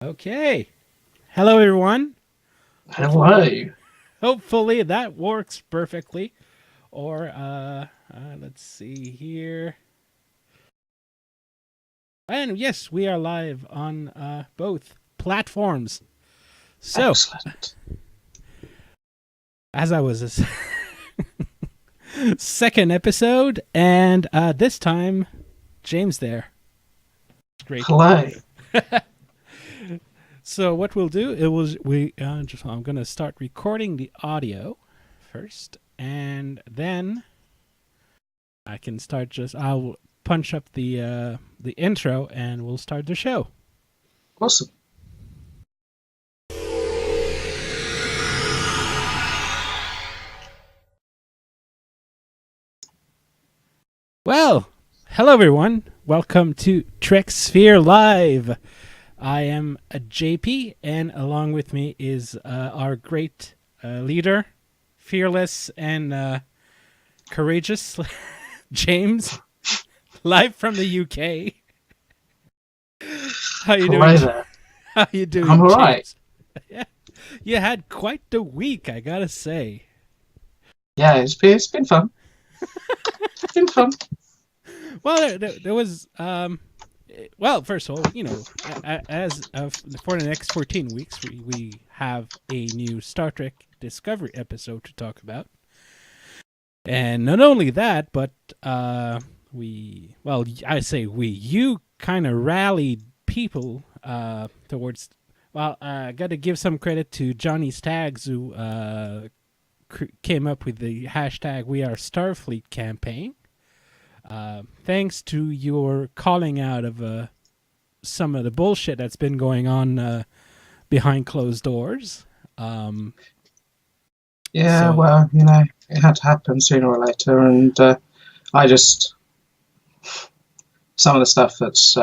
Okay. Hello, everyone. Hello. Hopefully that works perfectly. Or, let's see here. And yes, we are live on both platforms. So, Excellent. as I was second episode, and this time, James there. Great. Hello. So what we'll do I'm gonna start recording the audio first, and then I can start. I'll punch up the intro, and we'll start the show. Awesome. Well, hello everyone. Welcome to Treksphere Live. I am a JP, and along with me is our great leader, fearless and courageous James, live from the UK. How you Hello doing? there. How you doing, I'm all James? right. Yeah, you had quite the week, I gotta say. Yeah, it's been fun. It's been fun. Well, there was well, first of all, as of for the next 14 weeks, we have a new Star Trek Discovery episode to talk about. And not only that, but you kind of rallied people towards. Well, I got to give some credit to Johnny Staggs, who came up with the hashtag We Are Starfleet campaign. Thanks to your calling out of some of the bullshit that's been going on behind closed doors. Yeah, So, well, it had to happen sooner or later, and some of the stuff that's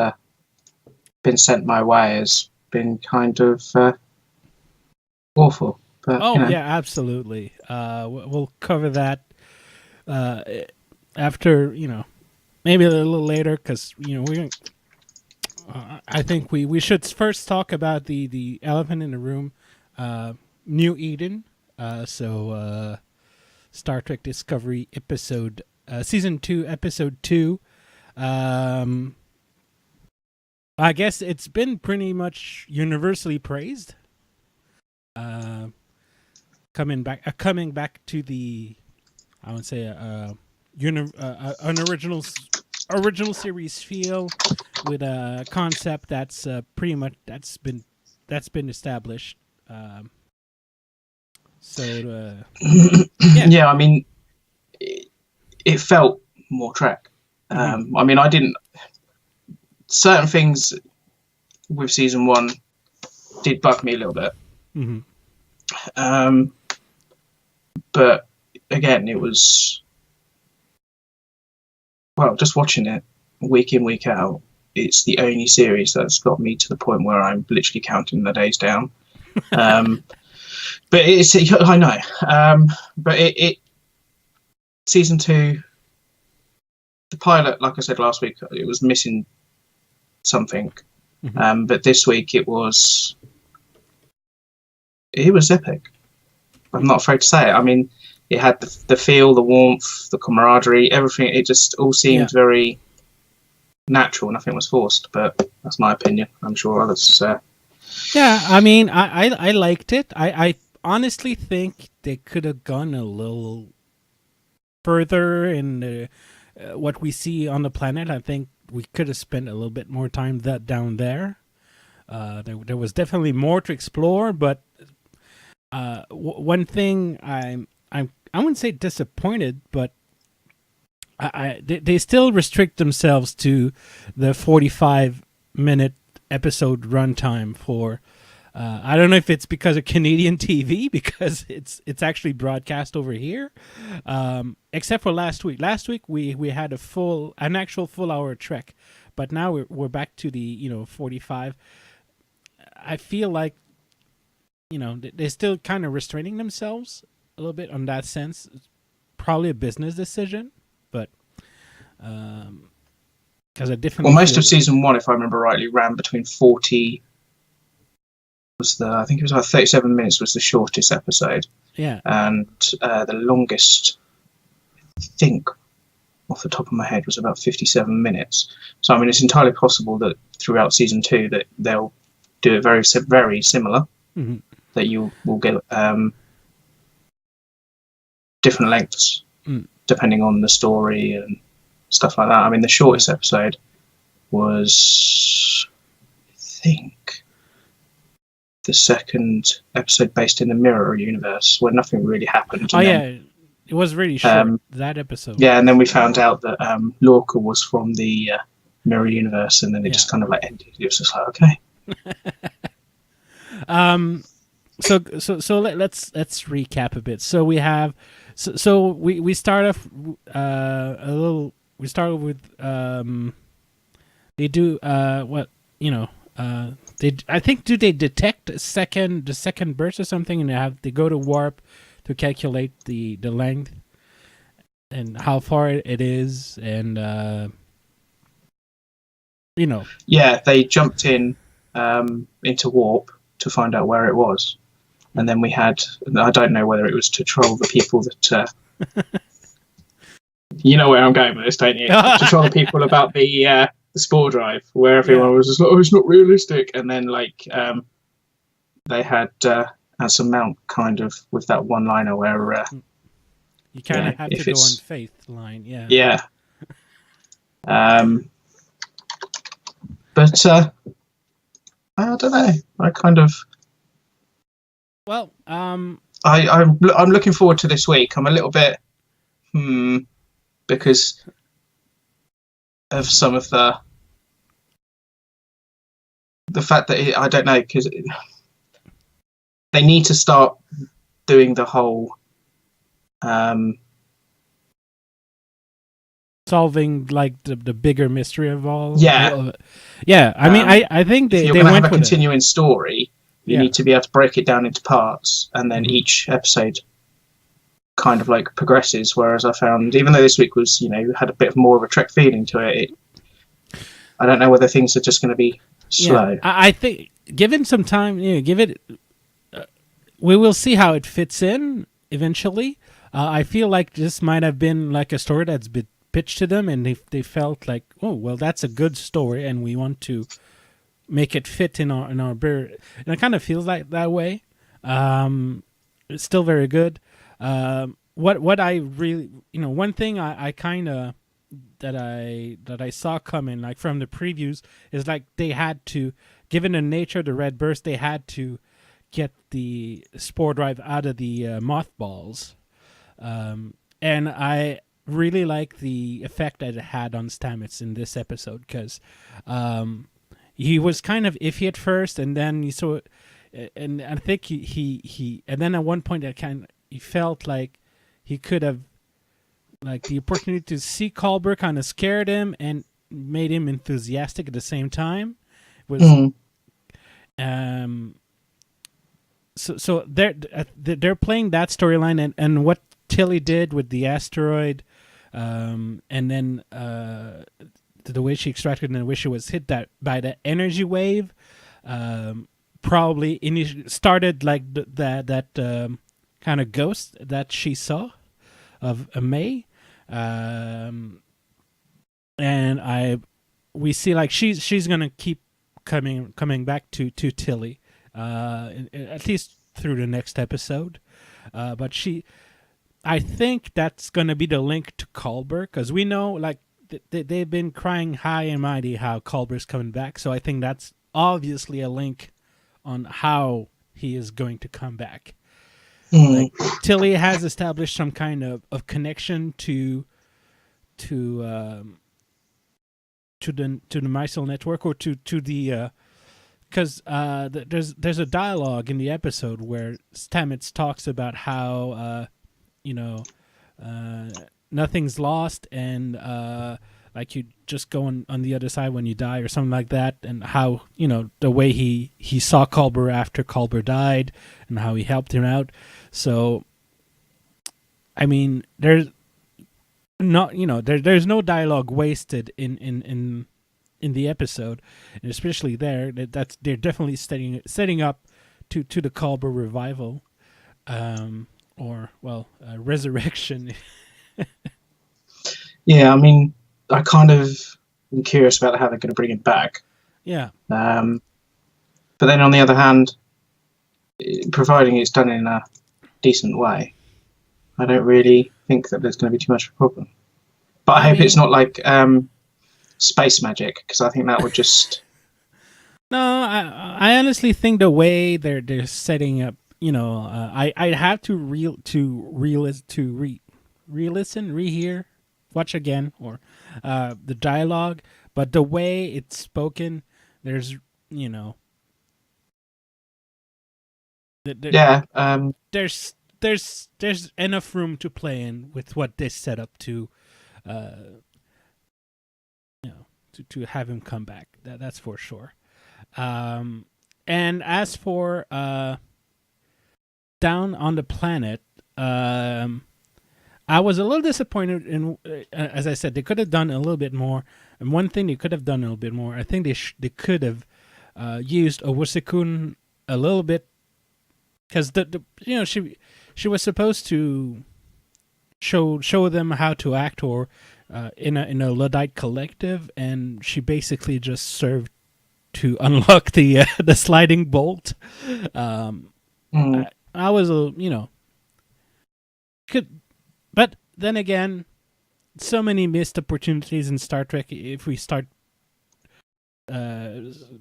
been sent my way has been kind of awful. But oh yeah, absolutely. We'll cover that uh, after maybe a little later because we. I think we should first talk about the elephant in the room, New Eden. Star Trek Discovery episode, season 2, episode 2. I guess it's been pretty much universally praised. Coming back to the, I would say, an original series feel with a concept that's pretty much that's been established. Yeah. yeah, I mean, it felt more Trek. I mean, I didn't. Certain things with season 1 did bug me a little bit. Mm-hmm. But again, it was, well, just watching it week in, week out, it's the only series that's got me to the point where I'm literally counting the days down. But I know. But it season 2, the pilot, like I said last week, it was missing something. Mm-hmm. But this week it was epic. I'm not afraid to say it. I mean, it had the feel, the warmth, the camaraderie, everything. It just all seemed very natural. Nothing was forced, but that's my opinion. I'm sure others. Yeah, I mean, I liked it. I honestly think they could have gone a little further in what we see on the planet. I think we could have spent a little bit more time down there. There was definitely more to explore, but one thing I wouldn't say disappointed, but they still restrict themselves to the 45-minute episode runtime for. I don't know if it's because of Canadian TV, because it's actually broadcast over here, except for last week. Last week we had an actual full hour Trek, but now we're back to the 45. I feel like they're still kind of restraining themselves a little bit on that sense. It's probably a business decision, but because I definitely most of season 1, if I remember rightly, ran between 40 was I think it was about 37 minutes was the shortest episode. Yeah. And the longest, I think, off the top of my head, was about 57 minutes. So, I mean, it's entirely possible that throughout season 2 that they'll do it very, very similar, Mm-hmm. that you will get different lengths depending on the story and stuff like that. I mean, the shortest episode was, I think, the second episode based in the Mirror universe, where nothing really happened. Oh, yeah. It was really short, that episode. Yeah, and then we found out that Lorca was from the Mirror universe, and then it just kind of like ended. It was just like, okay. So let's recap a bit. So we have so we start off a little. We start with they do what I think do they detect the second burst or something, and they go to warp to calculate the length and how far it is, and Yeah, they jumped into warp to find out where it was, and then we had, I don't know whether it was to troll the people that you know where I'm going with this, don't you? To troll the people about the spore drive, where everyone was just like, oh, it's not realistic, and then like they had Anson Mount kind of with that one-liner where you kind of have to go on faith line, yeah. But I don't know. I kind of. Well, I'm looking forward to this week. I'm a little bit because of some of the fact that I don't know, because they need to start doing the whole solving like the bigger mystery of all. Yeah. I mean, I think they went went have a continuing story. You Yeah. need to be able to break it down into parts, and then each episode kind of like progresses. Whereas I found, even though this week was, had a bit more of a Trek feeling to it, I don't know whether things are just going to be slow. Yeah. I think given some time, give it. We will see how it fits in eventually. I feel like this might have been like a story that's been pitched to them, and they felt like, oh well, that's a good story, and we want to make it fit in our beer. And it kind of feels like that way. It's still very good. What I really, one thing I kind of that I saw coming, like from the previews, is like they had to, given the nature of the red burst, they had to get the spore drive out of the mothballs. And I really like the effect that it had on Stamets in this episode, because he was kind of iffy at first, and then you saw, and I think he and then at one point he felt like he could have, like, the opportunity to see Culber kind of scared him and made him enthusiastic at the same time. It was so they're playing that storyline, and what Tilly did with the asteroid, and then the way she extracted and the way she was hit by the energy wave, probably started like that kind of ghost that she saw of a May, and we see like she's gonna keep coming back to Tilly, at least through the next episode, but I think that's gonna be the link to Culber, because we know like they've been crying high and mighty how Culber's coming back, so I think that's obviously a link on how he is going to come back. Like, Tilly has established some kind of connection to the Mycel network, or to the because there's a dialogue in the episode where Stamets talks about how nothing's lost, and like you just go on the other side when you die, or something like that, and how the way he saw Culber after Culber died, and how he helped him out. So I mean, there's not there's no dialogue wasted in the episode, and especially there, they're definitely setting up to the Culber revival, or resurrection. Yeah, I mean, I kind of am curious about how they're going to bring it back. Yeah. But then on the other hand, providing it's done in a decent way, I don't really think that there's going to be too much of a problem. But I hope it's not like space magic, because I think that would just... No, I honestly think the way they're setting up, I'd have to re-listen, rehear, watch again, or the dialogue. But the way it's spoken, there's there's enough room to play in with what they set up to, to have him come back. That's for sure. And as for Down on the Planet, I was a little disappointed in, as I said, they could have done a little bit more. And one thing they could have done a little bit more, I think they could have used Owusu-kun a little bit, because she was supposed to show them how to act, or in a Luddite collective, and she basically just served to unlock the sliding bolt. I was but then again, so many missed opportunities in Star Trek. If we start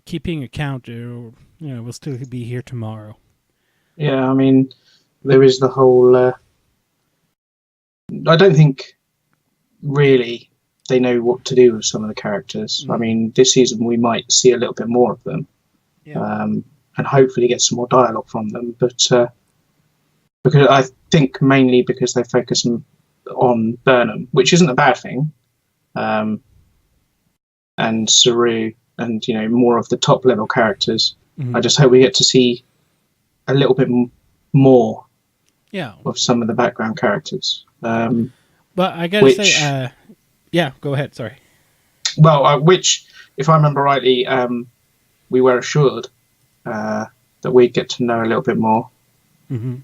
keeping account, we'll still be here tomorrow. Yeah, I mean, there is the whole... I don't think really they know what to do with some of the characters. I mean, this season we might see a little bit more of them, and hopefully get some more dialogue from them. But because I think mainly because they focus on Burnham, which isn't a bad thing, and Saru, and more of the top level characters. I just hope we get to see a little bit more of some of the background characters. But I gotta say, go ahead. Sorry. Well, which, if I remember rightly, we were assured that we'd get to know a little bit more. Mm-hmm.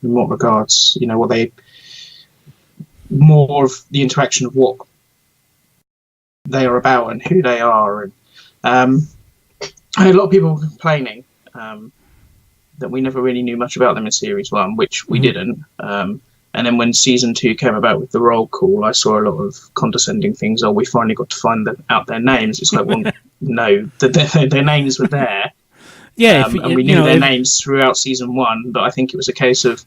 In what regards, what they... more of the interaction of what they are about and who they are. And I had a lot of people complaining that we never really knew much about them in Series 1, which we didn't. And then when Season 2 came about with the roll call, I saw a lot of condescending things. Oh, we finally got to find out their names. It's like, well, no, their names were there. Yeah, and we knew their names throughout Season 1, but I think it was a case of,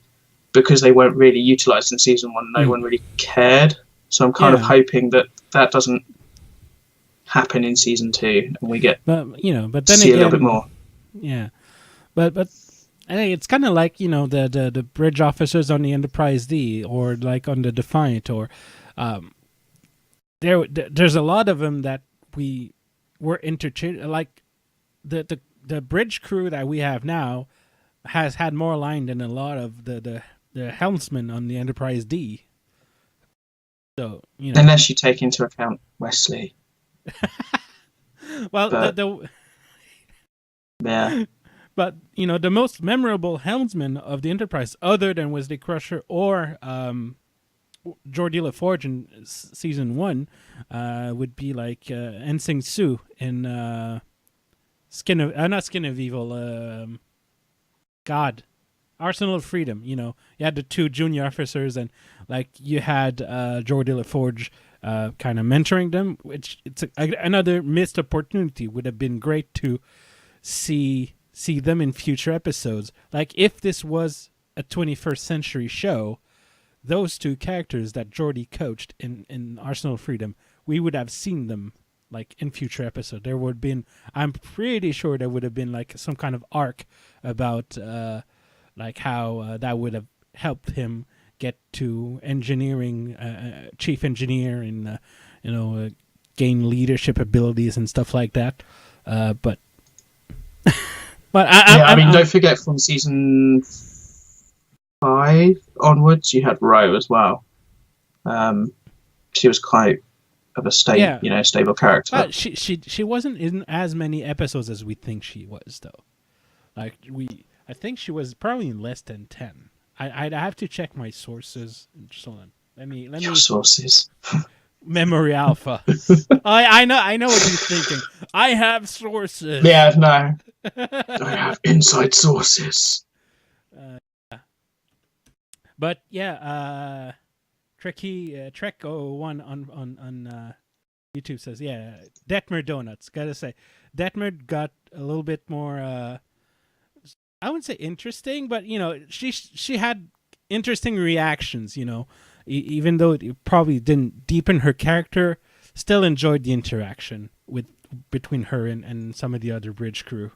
because they weren't really utilised in Season 1, no one really cared. So I'm kind of hoping that doesn't happen in Season 2, and we get but then see a little bit more. Yeah, but I think it's kind of like the bridge officers on the Enterprise D, or like on the Defiant, or there's a lot of them that we were interchangeable. Like the bridge crew that we have now has had more line than a lot of the helmsmen on the Enterprise D. So unless you take into account Wesley. Well, yeah. But the most memorable helmsman of the Enterprise, other than Wesley Crusher or Geordie LaForge in Season 1, would be like Ensign Sue in not Skin of Evil, Arsenal of Freedom. You had the two junior officers, and like you had Geordie LaForge kind of mentoring them, which it's another missed opportunity. Would have been great to see them in future episodes. Like if this was a 21st century show, those two characters that Geordie coached in Arsenal of Freedom, we would have seen them like in future episodes. There would have been, I'm pretty sure there would have been like some kind of arc about like how that would have helped him get to engineering, chief engineer, and gain leadership abilities and stuff like that. But I mean, don't forget from Season 5 onwards, you had Ro as well. She was quite a stable character. But she wasn't in as many episodes as we think she was, though. Like I think she was probably in less than 10. I'd have to check my sources. Just hold on. Let me. Your sources. Memory alpha. I know what you're thinking. I have sources. Yeah, no. I have inside sources. But yeah, Trek01 on YouTube says, yeah, Detmer Donuts. Gotta say, Detmer got a little bit more. I wouldn't say interesting, but she had interesting reactions. Even though it probably didn't deepen her character, still enjoyed the interaction between her and some of the other bridge crew.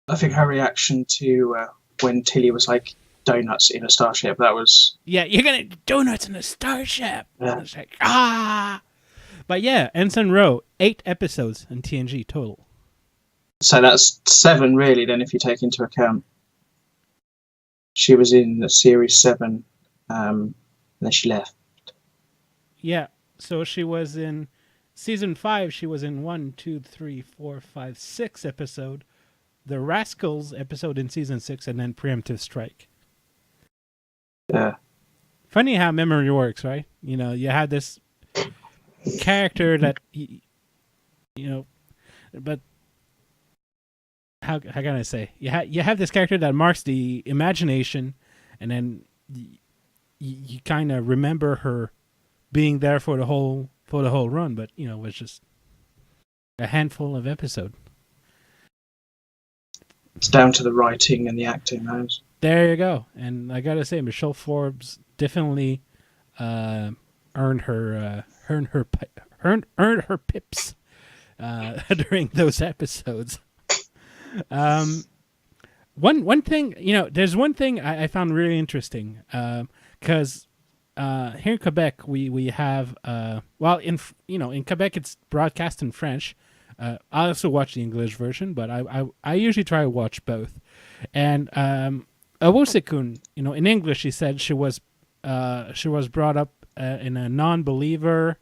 I think her reaction to when Tilly was like, donuts in a starship, that was... Yeah, you're gonna donuts in a starship! Yeah. It's like, ah! But yeah, Ensign Ro, 8 episodes in TNG total. So that's 7, really, then, if you take into account. She was in Series 7, and then she left. Yeah, so she was in Season 5, she was in 1, 2, 3, 4, 5, 6 episode, the Rascals episode in Season 6, and then Preemptive Strike. Yeah. Funny how memory works, right? You had this character that, but how can I say? You have this character that marks the imagination, and then you kind of remember her being there for the whole run, but it was just a handful of episodes. It's down to the writing and the acting, those. There you go. And I gotta say, Michelle Forbes definitely earned her pips during those episodes. One thing, there's one thing I found really interesting, because here in Quebec we have in Quebec it's broadcast in French. I also watch the English version, but I usually try to watch both. And Awosekun, in English, she said she was brought up in a non-believer,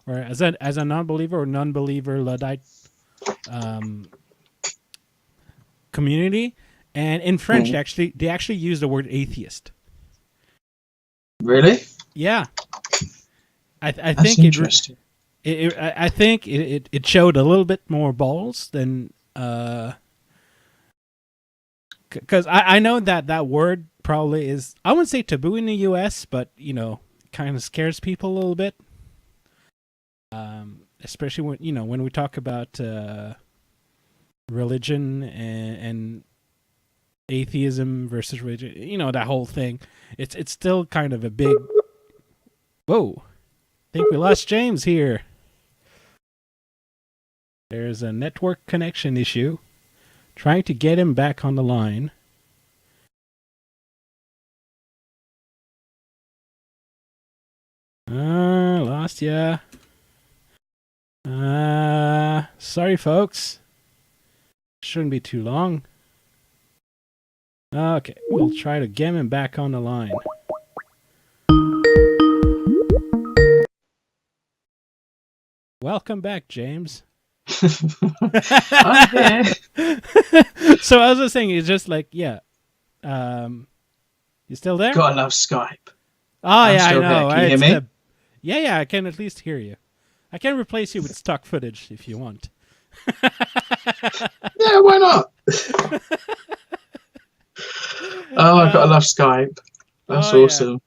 or as a non-believer or non-believer Luddite community, and in French they actually use the word atheist. Really? Yeah, I That's think interesting. I think it showed a little bit more balls than. Because I know that word probably is, I wouldn't say taboo in the U.S., but, kind of scares people a little bit. Especially when we talk about religion and atheism versus religion, that whole thing. It's still kind of a big... Whoa. I think we lost James here. There's a network connection issue. Trying to get him back on the line. Lost ya. Sorry, folks. Shouldn't be too long. Okay, we'll try to get him back on the line. Welcome back, James. I'm here. So I was just saying, it's just like, yeah. You still there? Gotta love Skype. Oh, yeah, I know. Here. Can you hear me? Yeah, I can at least hear you. I can replace you with stock footage if you want. Yeah, why not? Oh, I gotta love Skype. That's awesome. Yeah.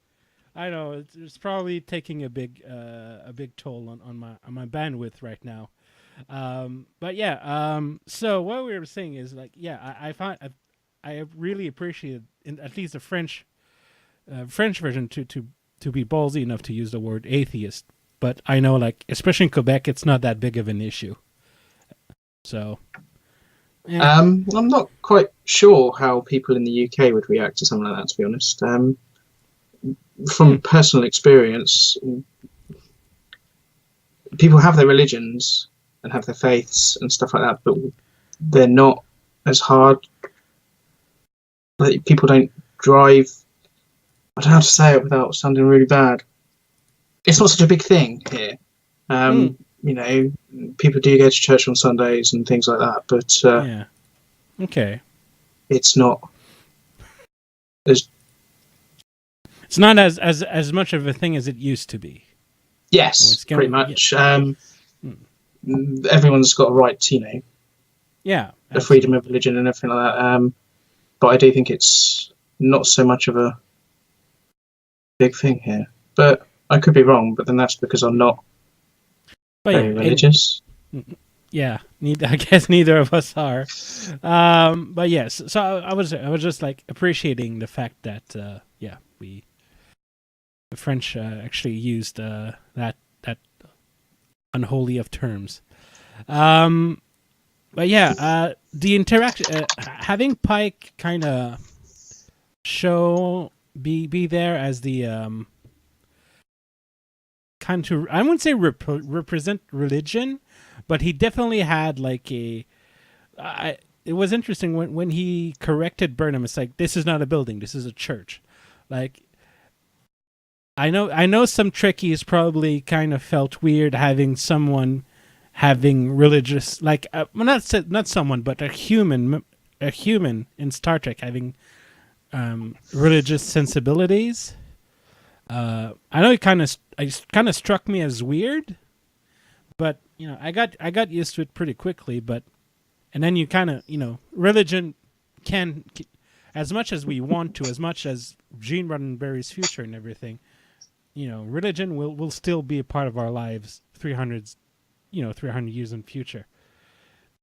I know it's probably taking a big toll on my bandwidth right now. But yeah, so what we were saying is, like, yeah, I really appreciated, in at least the French version, to be ballsy enough to use the word atheist. But I know, like, especially in Quebec, it's not that big of an issue. So, yeah. I'm not quite sure how people in the UK would react to something like that, to be honest. From personal experience, people have their religions and have their faiths and stuff like that, but they're not as hard. Like, people don't drive. I don't know how to say it without sounding really bad. it's not such a big thing here. You know, people do go to church on Sundays and things like that, but Yeah. Okay. it's not as It's not as much of a thing as it used to be. yes, pretty much. Yeah. Everyone's got a right to, you know, yeah, the freedom of religion and everything like that. But I do think it's not so much of a big thing here. But I could be wrong. But then that's because I'm not very religious. Yeah, I guess neither of us are. But yes, so I was just like appreciating the fact that the French actually used that unholy of terms. But yeah, the interaction, having Pike kind of be there as the kind of, I wouldn't say represent religion, but he definitely had like it was interesting when he corrected Burnham. It's like, this is not a building, this is a church. Like, I know some Trekkies probably kind of felt weird having someone having religious, like not someone, but a human in Star Trek having religious sensibilities. I know it kind of struck me as weird, but you know, I got used to it pretty quickly. But and then you kind of, you know, religion can, as much as we want to, as much as Gene Roddenberry's future and everything, you know, religion will still be a part of our lives 300 years in the future.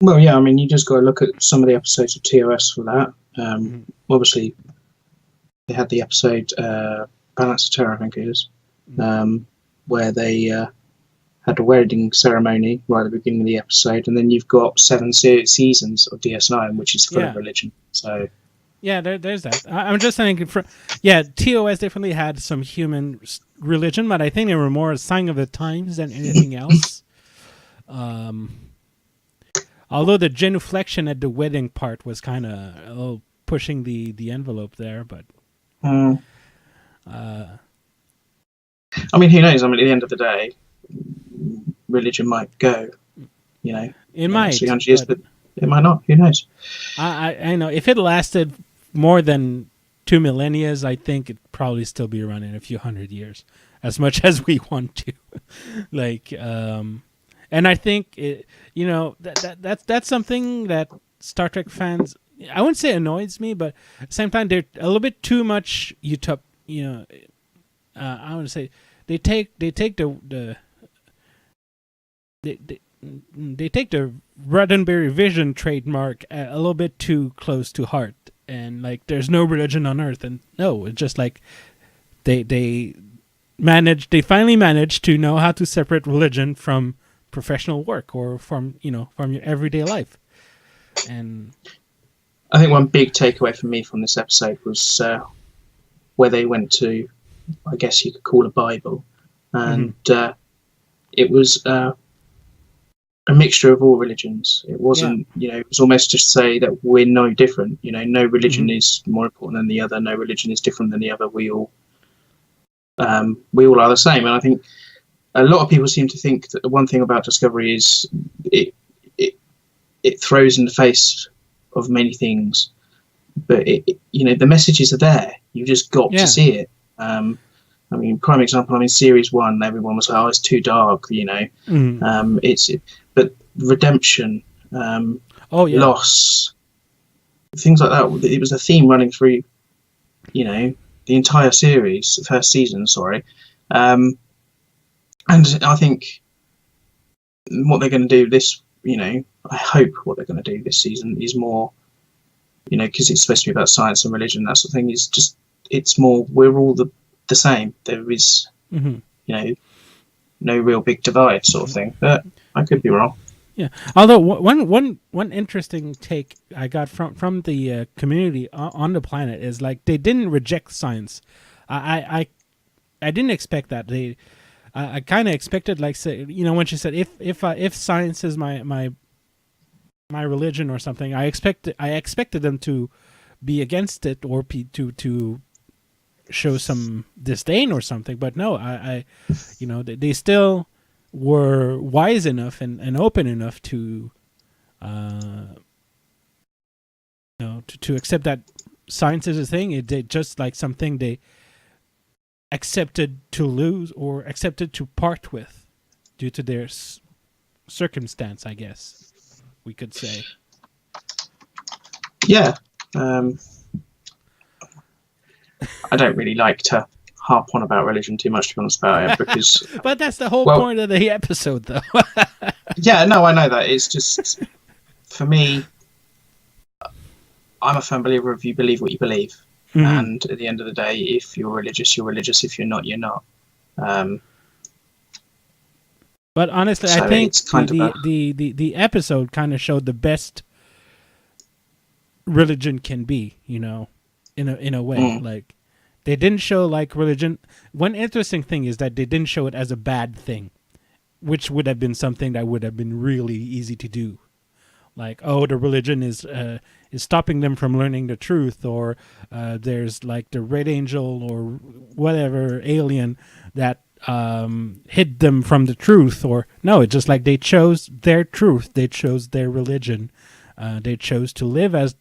Well, yeah, I mean, you just got to look at some of the episodes of TOS for that. Obviously, they had the episode Balance of Terror, I think it is, where they had a wedding ceremony right at the beginning of the episode, and then you've got 7 seasons of DS9, which is full of religion. So yeah, there's that. I'm just saying, TOS definitely had some human religion, but I think they were more a sign of the times than anything else. Although the genuflection at the wedding part was kind of a little pushing the envelope there, but I mean, who knows? I mean, at the end of the day, religion might go, you know, it might 300 years, but it might not. Who knows? I know if it lasted more than 2 millennia, I think it'd probably still be around in a few hundred years, as much as we want to. Like, and I think that's something that Star Trek fans, I wouldn't say annoys me, but at the same time they're a little bit too much I would say they take the Roddenberry vision trademark a little bit too close to heart, and like there's no religion on Earth, and no, it's just like they finally managed to know how to separate religion from professional work or from your everyday life. And I think one big takeaway for me from this episode was where they went to, I guess you could call a Bible, and it was a mixture of all religions. It wasn't, it was almost to say that we're no different. You know, no religion is more important than the other. No religion is different than the other. We all are the same. And I think a lot of people seem to think that the one thing about Discovery is it throws in the face of many things, but the messages are there. You just got to see it. I mean, prime example. I mean, series 1, everyone was like, "Oh, it's too dark," but redemption, loss, things like that. It was a theme running through, the entire series, the first season. Sorry, and I think what they're going to do this, I hope what they're going to do this season is more, because it's supposed to be about science and religion, that sort of thing. Is just it's more we're all the same. There is, no real big divide, sort of thing. But I could be wrong. Yeah. Although one interesting take I got from the community on the planet is like they didn't reject science. I didn't expect that. I kind of expected, like, say, when she said if science is my religion or something, I expected them to be against it or to show some disdain or something. But no, I they still were wise enough and open enough to to accept that science is a thing. It just like something they accepted to lose or accepted to part with due to their circumstance, I guess we could say. Yeah. I don't really like to harp on about religion too much, to be honest about it, because... But that's the whole point of the episode, though. Yeah, no, I know that. It's just, for me, I'm a firm believer of you believe what you believe. Mm-hmm. And at the end of the day, if you're religious, you're religious. If you're not, you're not. But honestly, so I think the episode kind of showed the best religion can be, in a way. Like, they didn't show like religion. One interesting thing is that they didn't show it as a bad thing, which would have been something that would have been really easy to do. Like, oh, the religion is stopping them from learning the truth, or there's like the red angel or whatever alien that hid them from the truth. Or no, it's just like they chose their truth, they chose their religion, they chose to live as,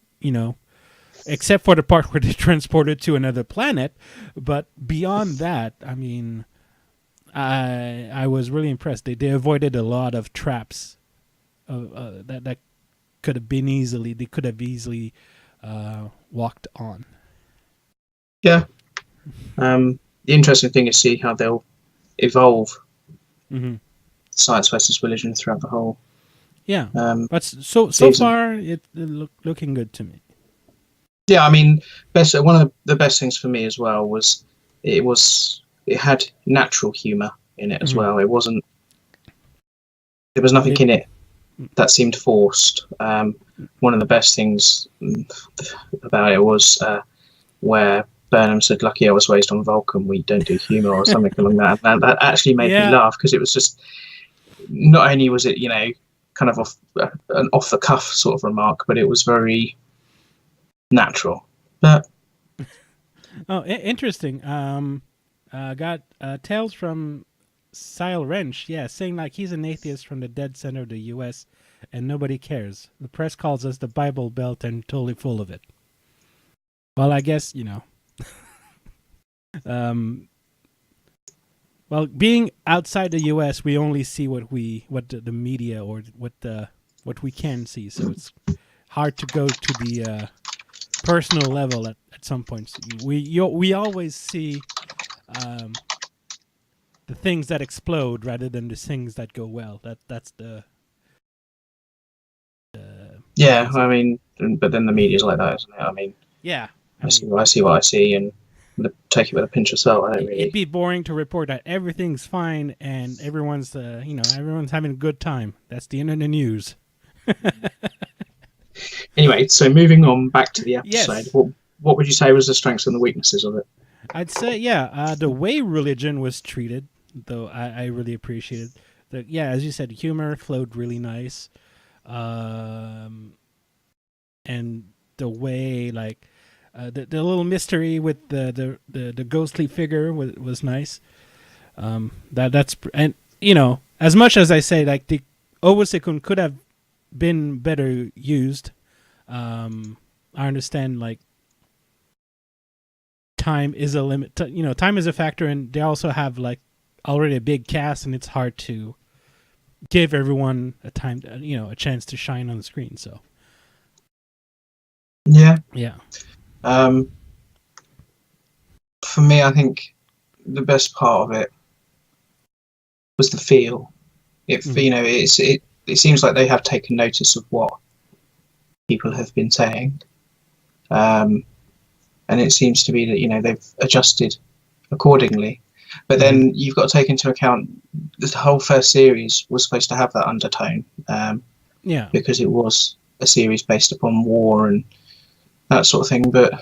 except for the part where they transported to another planet. But beyond that, I mean, I was really impressed. They avoided a lot of traps that could have been they could have easily walked on. Yeah. The interesting thing is see how they'll evolve science versus religion throughout the whole. Yeah. But so far, it's looking good to me. Yeah, I mean, one of the best things for me as well was it had natural humour in it as well. There was nothing in it that seemed forced. One of the best things about it was where Burnham said, "Lucky I was raised on Vulcan, we don't do humour," or something along that. And that actually made me laugh, because it was just, not only was it, kind of an off the cuff sort of remark, but it was very natural. But interesting. Got Tales from Sile Wrench, saying like he's an atheist from the dead center of the U.S. and nobody cares. The press calls us the Bible Belt and totally full of it. Well, I guess, well, being outside the U.S., we only see what the media or what we can see. So it's hard to go to the personal level at some points. We always see the things that explode rather than the things that go well. That's the I mean, but then the media's like that, isn't it? I mean, I see what I see, and take it with a pinch of salt. I don't really. It'd be boring to report that everything's fine and everyone's everyone's having a good time. That's the end of the news. Anyway, so moving on back to the episode, Yes. What would you say was the strengths and the weaknesses of it? I'd say, the way religion was treated, though, I really appreciated. As you said, humor flowed really nice. And the way, like, the little mystery with the ghostly figure was nice. That's, and, as much as I say, like, the Owosekun could have been better used, I understand, like, time is a limit. Time is a factor, and they also have like already a big cast, and it's hard to give everyone a chance to shine on the screen. So, yeah. For me, I think the best part of it was the feel. It seems like they have taken notice of what people have been saying. And it seems to be that, they've adjusted accordingly. But then you've got to take into account the whole first series was supposed to have that undertone. Because it was a series based upon war and that sort of thing. But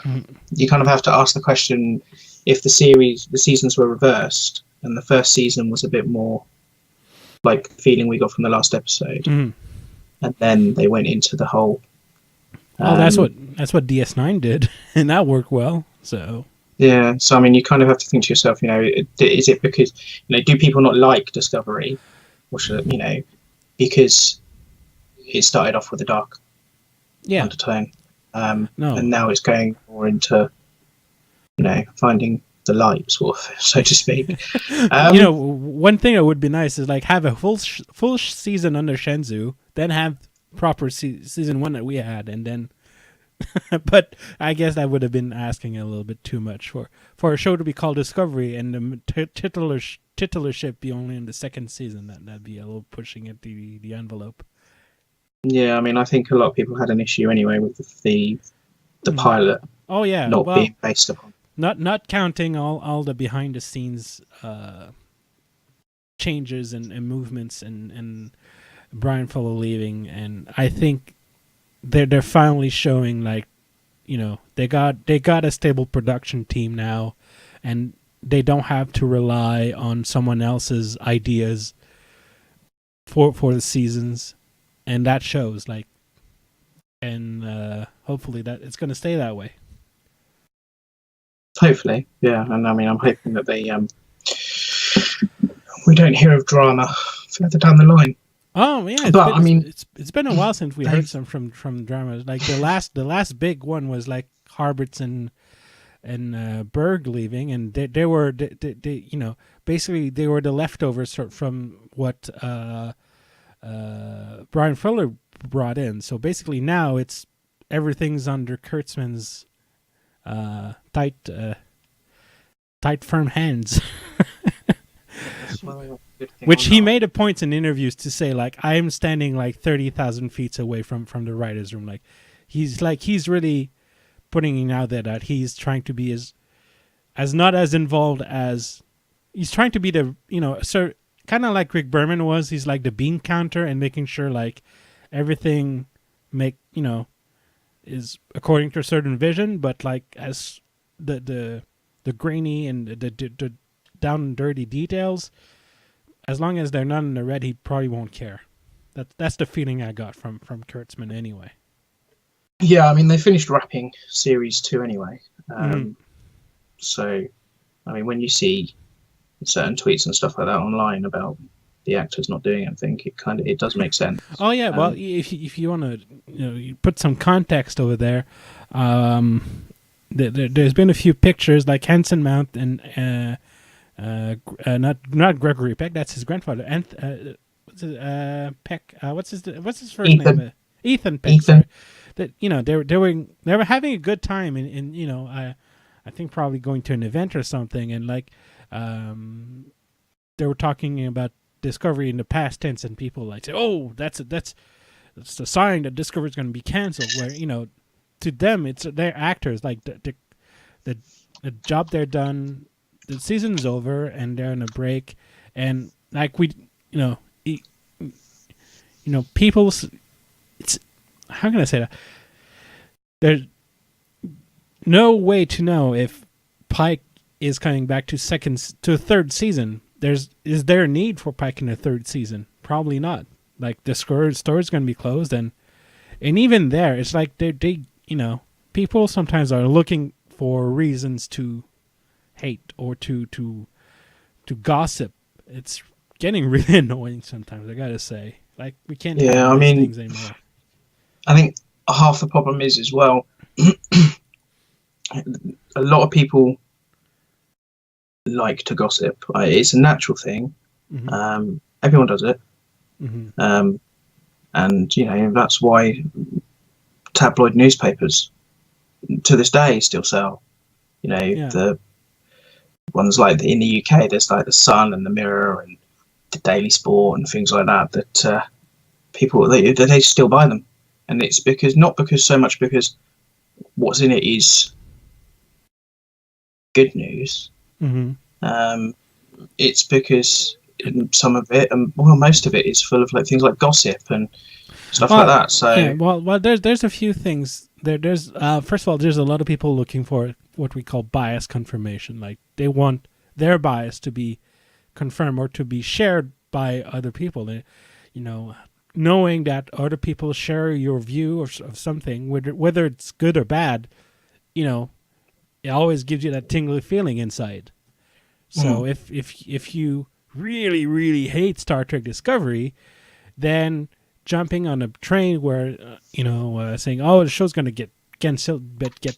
you kind of have to ask the question, if the seasons were reversed and the first season was a bit more like the feeling we got from the last episode, and then they went into the whole... that's what DS9 did, and that worked well. So Yeah, so I mean, you kind of have to think to yourself, is it because, do people not like Discovery, or should, because it started off with a dark Yeah. undertone, No. and now it's going more into, finding the light, sort of, so to speak. One thing that would be nice is like have a full season under Shenzhou, then have proper season 1 that we had, and then. But I guess I would have been asking a little bit too much for a show to be called Discovery and the titularship be only in the second season. That'd be a little pushing it the envelope. Yeah, I mean, I think a lot of people had an issue anyway with the pilot. Oh yeah, not being based upon. Not counting all the behind the scenes changes and movements and Brian Fuller leaving, and I think they're finally showing like, they got a stable production team now, and they don't have to rely on someone else's ideas for the seasons, and that shows like, and hopefully that it's going to stay that way. Hopefully, yeah, and I mean, I'm hoping that they we don't hear of drama further down the line. Oh yeah, it's been a while since we heard some from dramas. Like the last big one was like Harberts and Berg leaving, and they were basically they were the leftovers from what Brian Fuller brought in. So basically now everything's under Kurtzman's tight firm hands. Which he made a point in interviews to say, like, I am standing like 30,000 feet away from the writer's room. Like he's really putting out there that he's trying to be as not as involved as he's trying to be the, so kind of like Rick Berman was. He's like the bean counter and making sure like everything is according to a certain vision, but like as the grainy and the down and dirty details, as long as they're not in the red, he probably won't care. That's the feeling I got from Kurtzman anyway. Yeah, I mean, they finished wrapping series 2 anyway. So, I mean, when you see certain tweets and stuff like that online about the actors not doing anything, it does make sense. Oh yeah, well, if you want to, you put some context over there. There's been a few pictures like Hanson Mount and not Gregory Peck. That's his grandfather. And Peck. What's his first name? Ethan Peck. Ethan. That they were having a good time in I think probably going to an event or something, and like they were talking about Discovery in the past tense, and people like say, oh, that's a sign that Discovery is going to be canceled. Where to them it's their actors, like the job they're done. The season's over and they're on a break, and like people's. It's how can I say that? There's no way to know if Pike is coming back to a third season. Is there a need for Pike in a third season? Probably not. Like the store's going to be closed, and even there, it's like they people sometimes are looking for reasons to hate or to gossip. It's getting really annoying sometimes, I gotta say. Like we can't have these things anymore. I think half the problem is as well a lot of people like to gossip. It's a natural thing. Mm-hmm. Everyone does it. Mm-hmm. And that's why tabloid newspapers to this day still sell. The ones like in the UK, there's like the Sun and the Mirror and the Daily Sport and things like that. That people they still buy them, and it's not so much because what's in it is good news. Mm-hmm. It's because some of it, and most of it, is full of like things like gossip and stuff like that. So there's a few things. There's first of all, there's a lot of people looking for what we call bias confirmation. Like they want their bias to be confirmed or to be shared by other people. They, knowing that other people share your view of something, whether it's good or bad, it always gives you that tingly feeling inside. So if you really, really hate Star Trek Discovery, then jumping on a train where, saying, oh, the show's going to get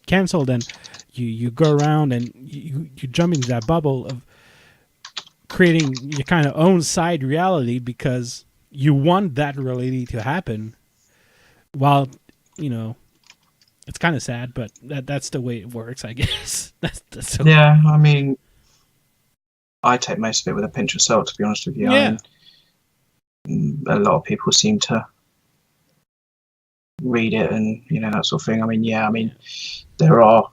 canceled, and you go around and you jump into that bubble of creating your kind of own side reality because you want that reality to happen. While, it's kind of sad, but that's the way it works, I guess. that's Yeah, I mean, I take most of it with a pinch of salt, to be honest with you. Yeah. A lot of people seem to read it and, that sort of thing. I mean, there are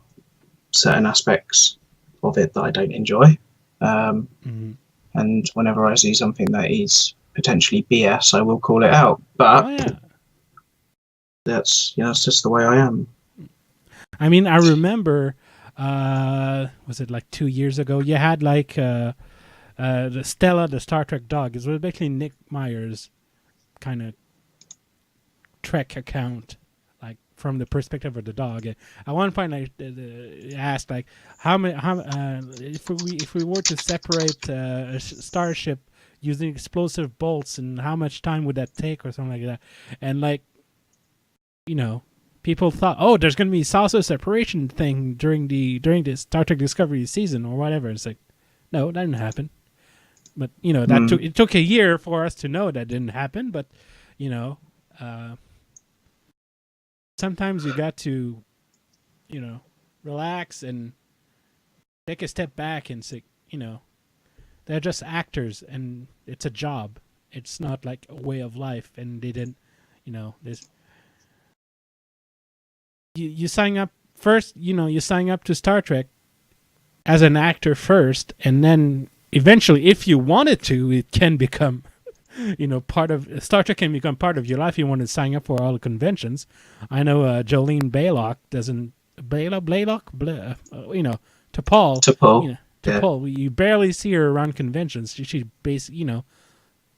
certain aspects of it that I don't enjoy. And whenever I see something that is potentially BS, I will call it out. But that's just the way I am. I mean, I remember, was it like 2 years ago? You had like the Stella, the Star Trek dog. It was basically Nick Meyer's kind of Trek account, like from the perspective of the dog. At one point, I asked like, if we were to separate a starship using explosive bolts, and how much time would that take, or something like that? And like, people thought, oh, there's going to be salsa separation thing during the Star Trek Discovery season or whatever. It's like, no, that didn't happen. But it took a year for us to know that didn't happen. But sometimes you got to, relax and take a step back and say, they're just actors and it's a job. It's not like a way of life, and they didn't, there's. You sign up first, you sign up to Star Trek as an actor first, and then eventually, if you wanted to, it can become, part of Star Trek can become part of your life. You want to sign up for all the conventions. I know Jolene Blaylock doesn't, T'Pol. T'Pol. You barely see her around conventions. She basically,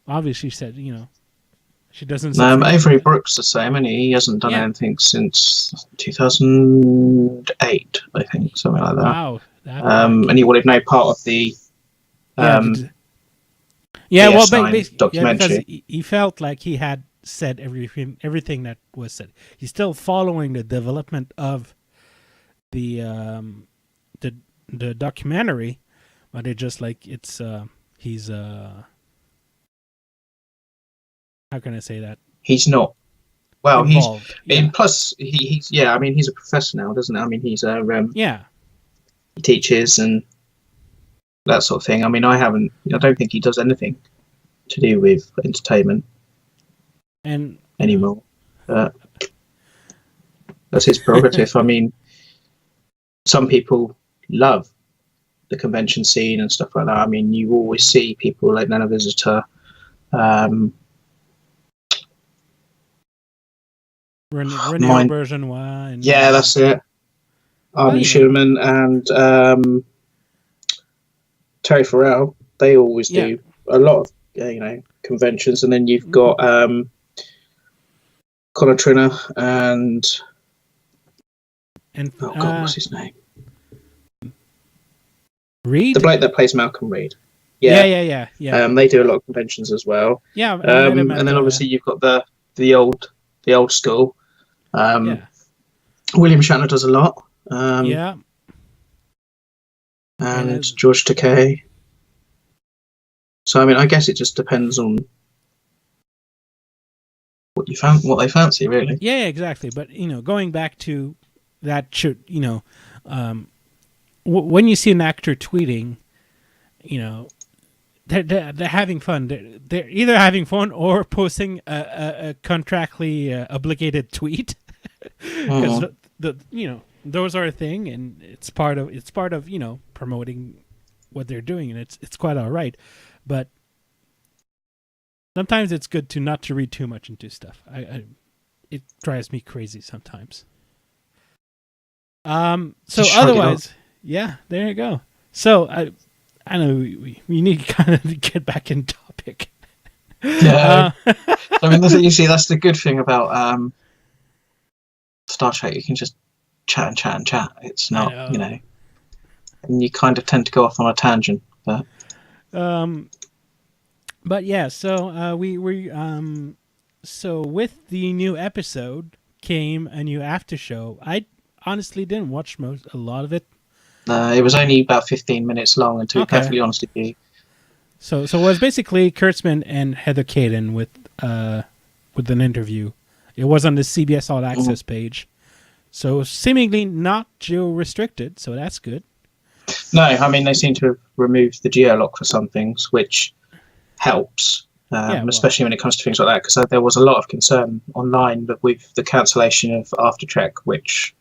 obviously said, she doesn't. Avery Brooks the same, and he hasn't done anything since 2008, I think, something like that. Wow. And he wanted no part of the well, documentary. because he felt like he had said everything that was said. He's still following the development of the documentary, but it just like it's he's how can I say that? He's not. Well, involved. Plus, he's I mean, he's a professor now, doesn't it? I mean, he's a he teaches and that sort of thing. I mean, I don't think he does anything to do with entertainment and anymore. That's his prerogative. I mean, some people love the convention scene and stuff like that. I mean, you always see people like Nana Visitor. Rene Bergenois. And, that's it. Arnie Schumann and Terry Farrell. They always do a lot of conventions, and then you've got Connor Trinner and what's his name? Reed, the bloke that plays Malcolm Reed. Yeah. They do a lot of conventions as well. Yeah, and then obviously you've got the old school. William Shatner does a lot. And George Takei. So I mean, I guess it just depends on what they fancy, really. Yeah, exactly. But going back to that, when you see an actor tweeting, they're having fun. They're either having fun or posting a contractually obligated tweet, because those are a thing, and it's part of promoting what they're doing, and it's quite all right. But sometimes it's good not to read too much into stuff. It drives me crazy sometimes. So otherwise, there you go. So I know we need to kind of get back in topic. Yeah. I mean, that's the good thing about Star Trek. You can just chat and chat and chat. It's not, and you kind of tend to go off on a tangent. But yeah, so with the new episode came a new after show. I honestly didn't watch a lot of it. It was only about 15 minutes long, and to be perfectly honest with you. So it was basically Kurtzman and Heather Caden with an interview. It was on the CBS All Access page. So seemingly not geo-restricted, so that's good. No, I mean, they seem to have removed the geo-lock for some things, which helps, especially when it comes to things like that, because there was a lot of concern online with the cancellation of After Trek, which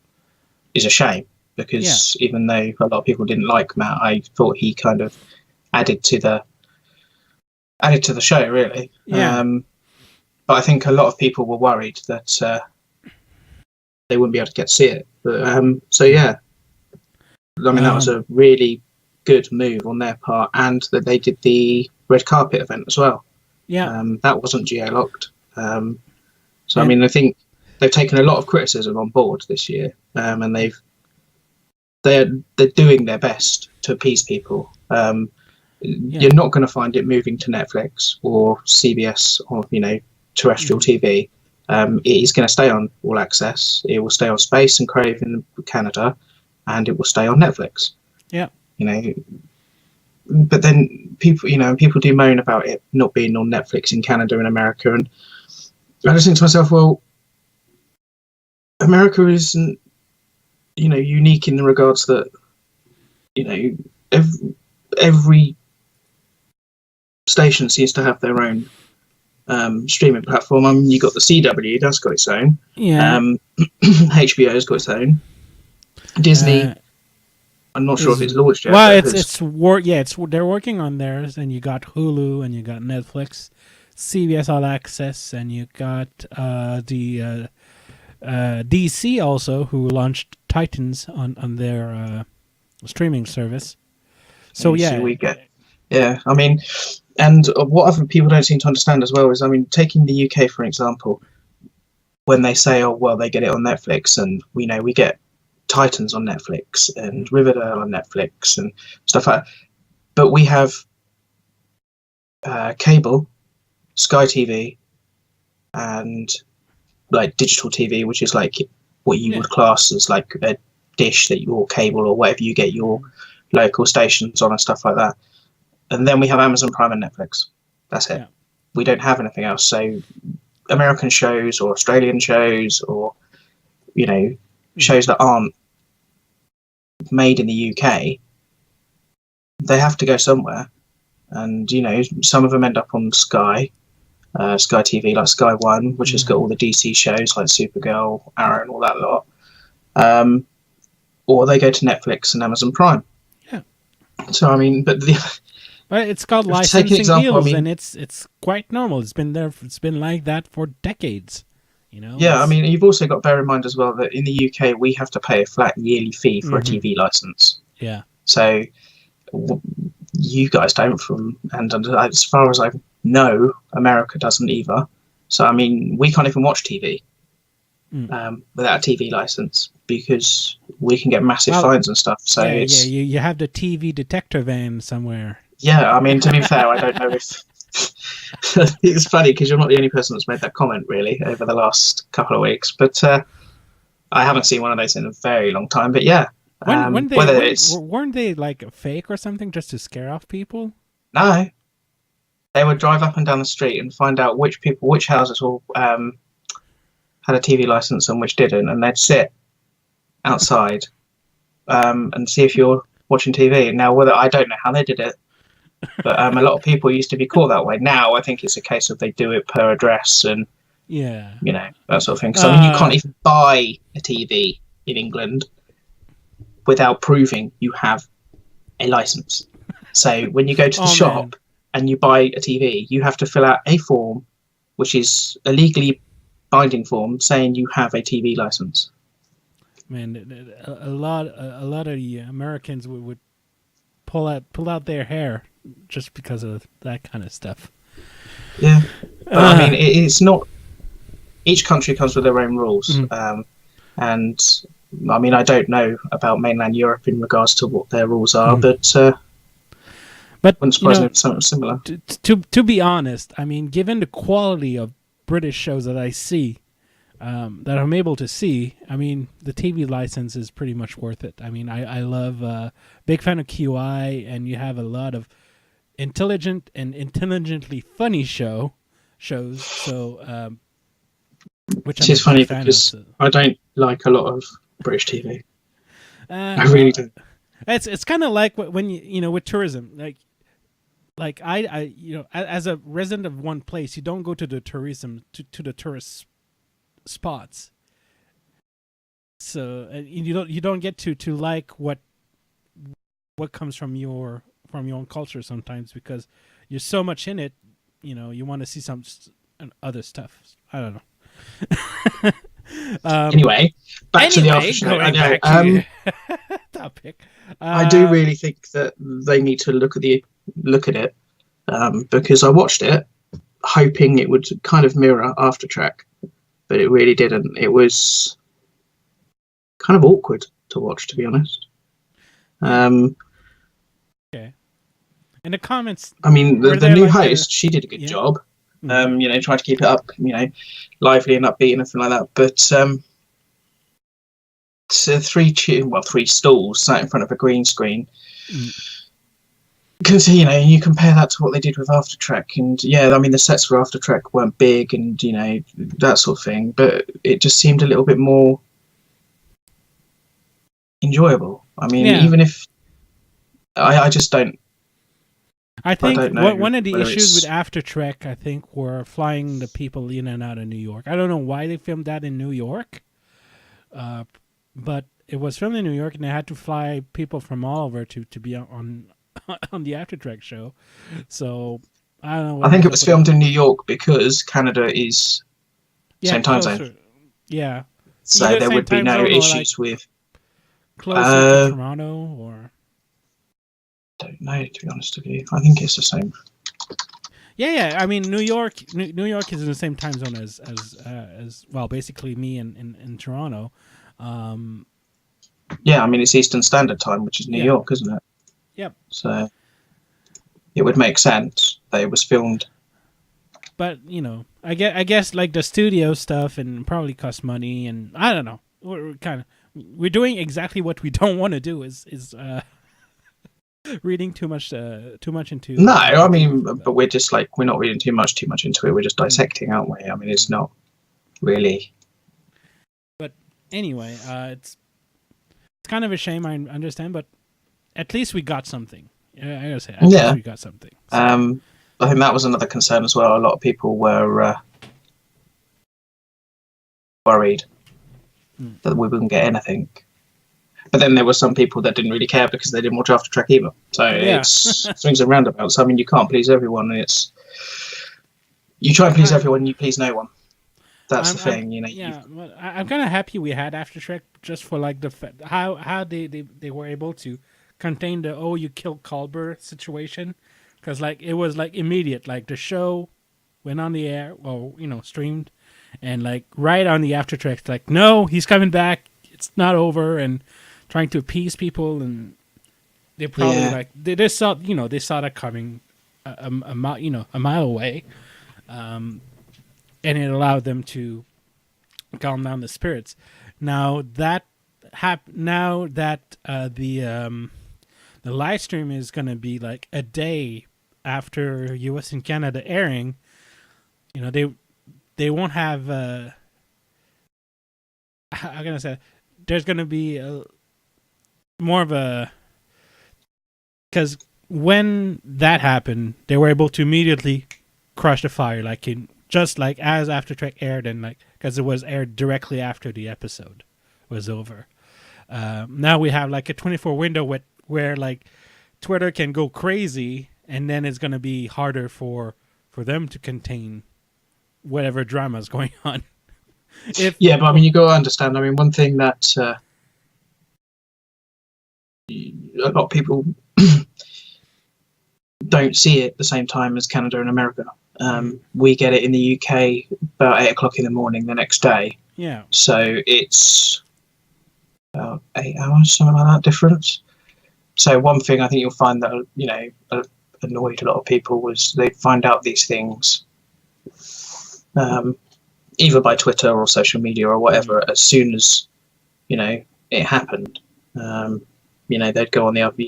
is a shame, because even though a lot of people didn't like Matt, I thought he kind of added to the show, really. Yeah. But I think a lot of people were worried that they wouldn't be able to get to see it. But, so yeah, I mean, that was a really good move on their part, and that they did the red carpet event as well. Yeah. That wasn't geo-locked. I mean, I think they've taken a lot of criticism on board this year, and they're doing their best to appease people. You're not going to find it moving to Netflix or CBS or terrestrial TV. It is going to stay on All Access. It will stay on Space and Crave in Canada, and it will stay on Netflix. Yeah. But then people do moan about it not being on Netflix in Canada and America, and I just think to myself, well, America isn't unique in the regards that every station seems to have their own streaming platform. I mean, you got the CW, that's got its own. Yeah. HBO's got its own. Disney, I'm not sure if it's launched yet. Well, they're working on theirs, and you got Hulu, and you got Netflix, CBS All Access, and you got the DC also, who launched Titans on their streaming service. So I mean, and what other people don't seem to understand as well is, I mean, taking the UK for example, when they say, oh well, they get it on Netflix, and we get Titans on Netflix and Riverdale on Netflix and stuff like that, but we have cable, Sky TV, and like digital TV, which is like what you would class as like a dish that your cable or whatever you get your local stations on and stuff like that. And then we have Amazon Prime and Netflix. That's it. Yeah. We don't have anything else. So American shows or Australian shows or shows that aren't made in the UK, they have to go somewhere. And some of them end up on Sky TV, like Sky One, which has got all the DC shows like Supergirl, Arrow, and all that lot. Or they go to Netflix and Amazon Prime. Yeah. So I mean, but it's got licensing deals, and it's quite normal. It's been there. It's been like that for decades. Yeah, I mean, you've also got to bear in mind as well that in the UK we have to pay a flat yearly fee for a TV license. Yeah. So you guys don't, and as far as I know, America doesn't either. So I mean, we can't even watch TV without a TV license because we can get massive fines and stuff. So you have the TV detector van somewhere. Yeah, I mean, to be fair, I don't know if it's funny because you're not the only person that's made that comment really over the last couple of weeks, but I haven't seen one of those in a very long time. But yeah, weren't they like a fake or something just to scare off people? No, they would drive up and down the street and find out which houses all had a TV license and which didn't, and they'd sit outside and see if you're watching TV. Now, I don't know how they did it. But a lot of people used to be caught that way. Now I think it's a case of they do it per address and that sort of thing. So I mean, you can't even buy a TV in England without proving you have a license. So when you go to the shop and you buy a TV, you have to fill out a form, which is a legally binding form saying you have a TV license. Man, a lot of the Americans would pull out their hair just because of that kind of stuff. Yeah, but I mean, it's not. Each country comes with their own rules, and I mean, I don't know about mainland Europe in regards to what their rules are, but wouldn't surprise me if something similar. To be honest, I mean, given the quality of British shows that I see, that I'm able to see, I mean, the TV license is pretty much worth it. I mean, I love, big fan of QI, and you have a lot of intelligent and intelligently funny shows. So, which It's funny because I don't like a lot of British TV. I really don't. It's kind of like when you with tourism, like I as a resident of one place, you don't go to the tourism to the tourist spots. So you don't get to like what comes from your own culture sometimes, because you're so much in it. You want to see some other stuff. I don't know. Anyway, back to the Aftershow. I know. Topic. I do really think that they need to look at it, because I watched it hoping it would kind of mirror Aftershow, but it really didn't. It was kind of awkward to watch, to be honest. Okay. In the comments, I mean, the new host, she did a good job. Tried to keep it up, lively and upbeat and everything like that. But three stalls sat in front of a green screen. Because you compare that to what they did with Aftershow, and I mean the sets for Aftershow weren't big, and that sort of thing, but it just seemed a little bit more enjoyable. I mean, even if I just don't. I think one of the issues with Aftershow, I think, were flying the people in and out of New York. I don't know why they filmed that in New York, but it was filmed in New York, and they had to fly people from all over to be on the Aftershow show. So I don't know. I think it was filmed in New York because Canada is same time zone. Yeah. So either there would be no issues with closer to Toronto, or don't know, to be honest with you. I think it's the same. Yeah. I mean, New York is in the same time zone as well, basically me in Toronto. Yeah, I mean it's Eastern Standard Time, which is New York, isn't it? Yep. So it would make sense that it was filmed. But I guess like the studio stuff and probably cost money, and I don't know. We're doing exactly what we don't want to do. Is reading too much into. No, I mean, but we're just like we're not reading too much into it. We're just dissecting, aren't we? I mean, it's not really. But anyway, it's kind of a shame. I understand, but at least we got something. I gotta say, at least we got something. So. I think that was another concern as well. A lot of people were worried that we wouldn't get anything. But then there were some people that didn't really care because they didn't watch Aftershow either. So it's swings and roundabouts. I mean, you can't please everyone. You try and please everyone, you please no one. That's the thing, Well, I'm kind of happy we had Aftershow just for like how they were able to contain the you killed Colbert situation, because like it was like immediate. Like the show went on the air, or streamed, and like right on the Aftershow, it's like no, he's coming back. It's not over, and trying to appease people, and they probably they saw they saw that coming a mile away, and it allowed them to calm down the spirits. Now that the live stream is going to be like a day after U.S. and Canada airing, they won't have how can I say, there's going to be more of a, because when that happened, they were able to immediately crush the fire, like just like as Aftershow aired, and like because it was aired directly after the episode was over. Now we have like a 24 window where like Twitter can go crazy, and then it's going to be harder for them to contain whatever drama is going on. But I mean, you got to understand. I mean, one thing that a lot of people don't see it at the same time as Canada and America. We get it in the UK about 8 o'clock in the morning the next day. Yeah. So it's about 8 hours, something like that difference. So one thing I think you'll find that annoyed a lot of people was they find out these things either by Twitter or social media or whatever as soon as it happened. They'd go on the other.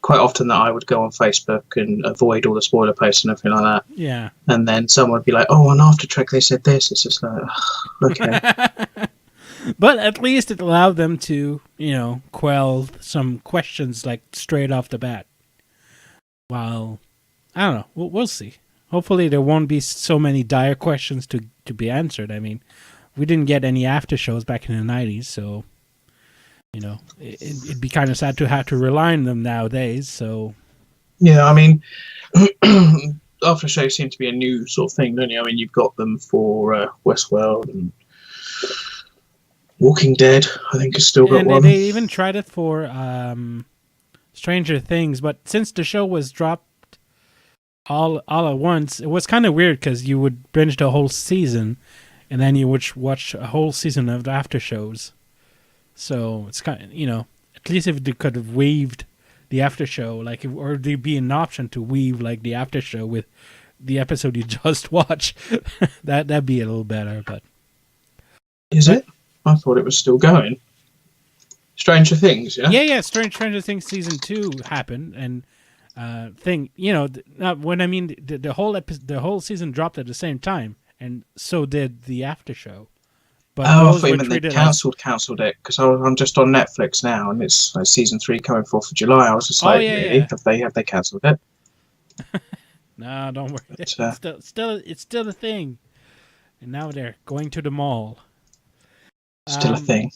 Quite often that I would go on Facebook and avoid all the spoiler posts and everything like that. Yeah. And then someone would be like, "Oh, on After Trek they said this." It's just like, okay. But at least it allowed them to, quell some questions like straight off the bat. While, I don't know, we'll see. Hopefully there won't be so many dire questions to be answered. I mean, we didn't get any after shows back in the 90s, so, it'd be kind of sad to have to rely on them nowadays, so... Yeah, I mean, after shows seem to be a new sort of thing, don't you? I mean, you've got them for Westworld and Walking Dead, I think, has still got and one. They even tried it for Stranger Things, but since the show was dropped all at once, it was kind of weird because you would binge the whole season, and then you would watch a whole season of the after shows. So it's kind of, at least if they could have weaved the after show, or there'd be an option to weave like the after show with the episode you just watched, that'd be a little better. But is it? I thought it was still going. Stranger Things, yeah. Yeah. Stranger Things season 2 happened, and when I mean the whole season dropped at the same time, and so did the after show. But I thought you meant they cancelled it, because I'm just on Netflix now, and it's season 3 coming 4th of July. I was just really? Yeah. Have they cancelled it? No, don't worry. But, it's still a thing. And now they're going to the mall. Still a thing.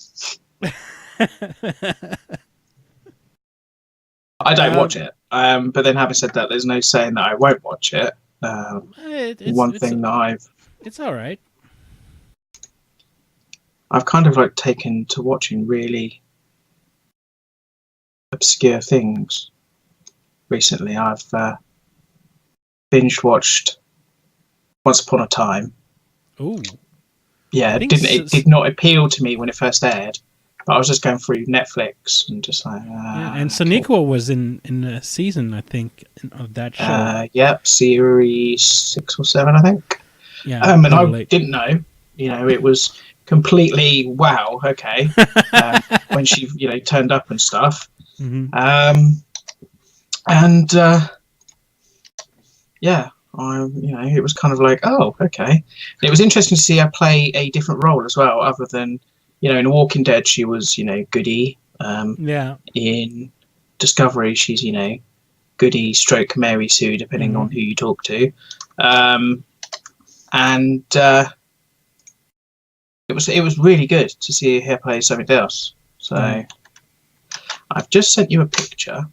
I don't watch it. But then having said that, there's no saying that I won't watch it. It's all right. I've kind of taken to watching really obscure things recently. I've binge watched Once Upon a Time. Ooh. Yeah, it did not appeal to me when it first aired. But I was just going through Netflix and just like... and Sonequa was in a season, I think, of that show. Yep, series 6 or 7, I think. Yeah. And I didn't know. It was completely wow. Okay, when she turned up and stuff. Mm-hmm. It was kind of like, oh, okay. And it was interesting to see her play a different role as well, other than in Walking Dead she was Goody. In Discovery she's Goody stroke Mary Sue, depending on who you talk to. It was really good to see her play something else. So I've just sent you a picture.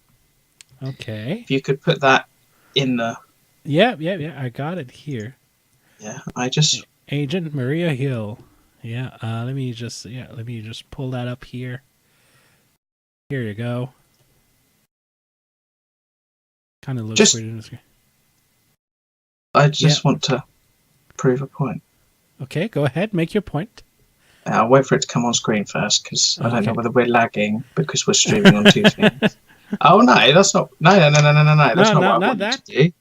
Okay. If you could put that in the... Yeah. I got it here. Yeah, Agent Maria Hill. Yeah. Let me just pull that up here. Here you go. Kind of looks pretty. I just want to prove a point. Okay, go ahead. Make your point. I'll wait for it to come on screen first, because I don't know whether we're lagging because we're streaming on two things. Oh no, that's not. No. That's not what I wanted to do.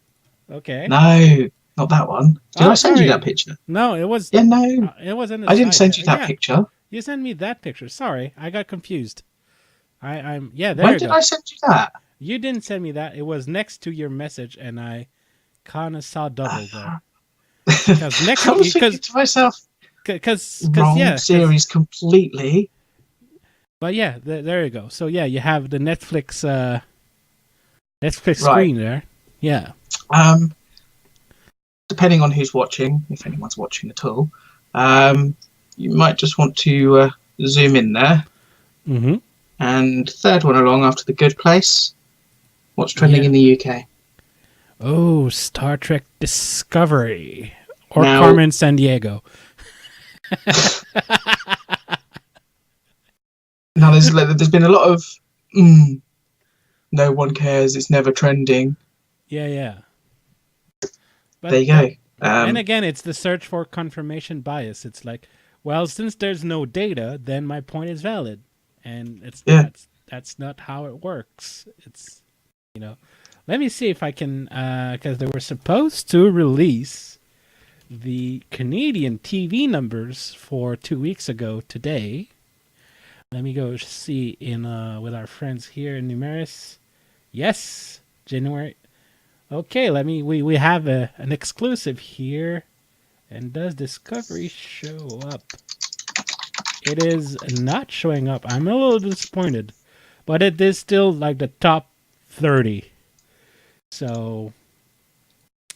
Okay. No, not that one. Did I send you that picture? No, it was. Yeah, no. It wasn't. I didn't send you that picture. You sent me that picture. Sorry, I got confused. I'm. Yeah, there when you go. When did I send you that? You didn't send me that. It was next to your message, and I kind of saw double there. Because I was thinking to myself, wrong series completely. But yeah, there you go. So yeah, you have the Netflix screen there. Yeah. Depending on who's watching, if anyone's watching at all, you might just want to zoom in there. Mm-hmm. And third one along after The Good Place. What's trending in the UK? Oh, Star Trek Discovery. Or Carmen Sandiego. Now, there's been a lot of no one cares, it's never trending. Yeah. But, there you go. And again, it's the search for confirmation bias. It's like, well, since there's no data, then my point is valid. and Yeah. that's not how it works. It's let me see if I can because they were supposed to release the Canadian TV numbers for 2 weeks ago today. Let me go see in with our friends here in Numeris. Yes, January. Okay, we have an exclusive here. And does Discovery show up? It is not showing up. I'm a little disappointed, but it is still like the top 30. So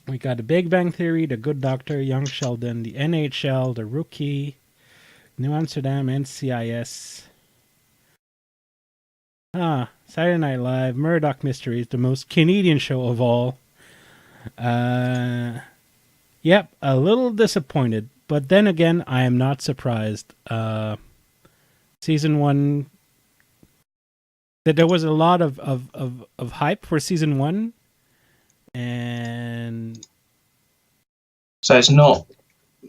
we got The Big Bang Theory, The Good Doctor, Young Sheldon, The NHL, The Rookie, New Amsterdam, NCIS. Saturday Night Live, Murdoch Mysteries, the most Canadian show of all. Yep, a little disappointed, but then again, I am not surprised. Season 1, that there was a lot of hype for season 1, and so it's not.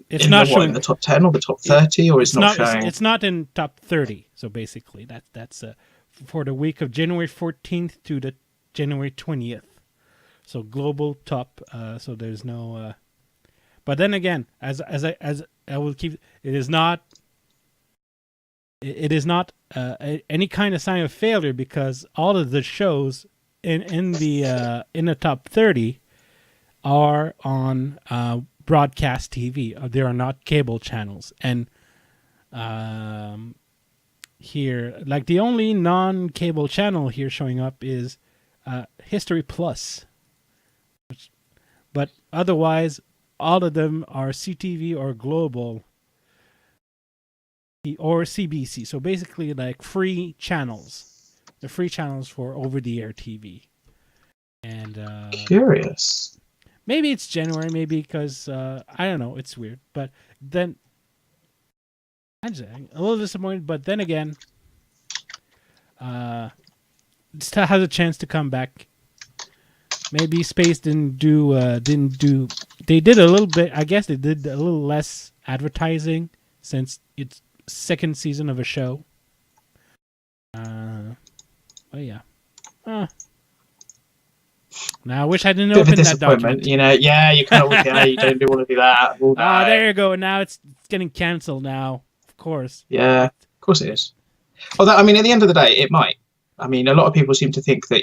It's not showing in the top 10 or the top 30, or it's not showing. It's not in top 30. So basically, that's for the week of January 14th to the January 20th. So global top. So there's no. But then again, as I will keep, it is not any kind of sign of failure, because all of the shows in the top 30 are on broadcast TV. They are not cable channels, and here, like, the only non-cable channel here showing up is History Plus, but otherwise, all of them are CTV or Global or CBC. So basically, like, free channels. The free channels for over-the-air TV. And Curious. Maybe it's January. Maybe because I don't know. It's weird. But then I'm just a little disappointed. But then again, it still has a chance to come back. Maybe Space didn't do. They did a little bit. I guess they did a little less advertising since it's second season of a show. Oh yeah. Now I wish I didn't open that document. You know, yeah, you kind of you don't want to do that. There you go. Now it's getting cancelled now. Of course. Yeah, of course it is. Although, I mean, at the end of the day, it might. I mean, a lot of people seem to think that,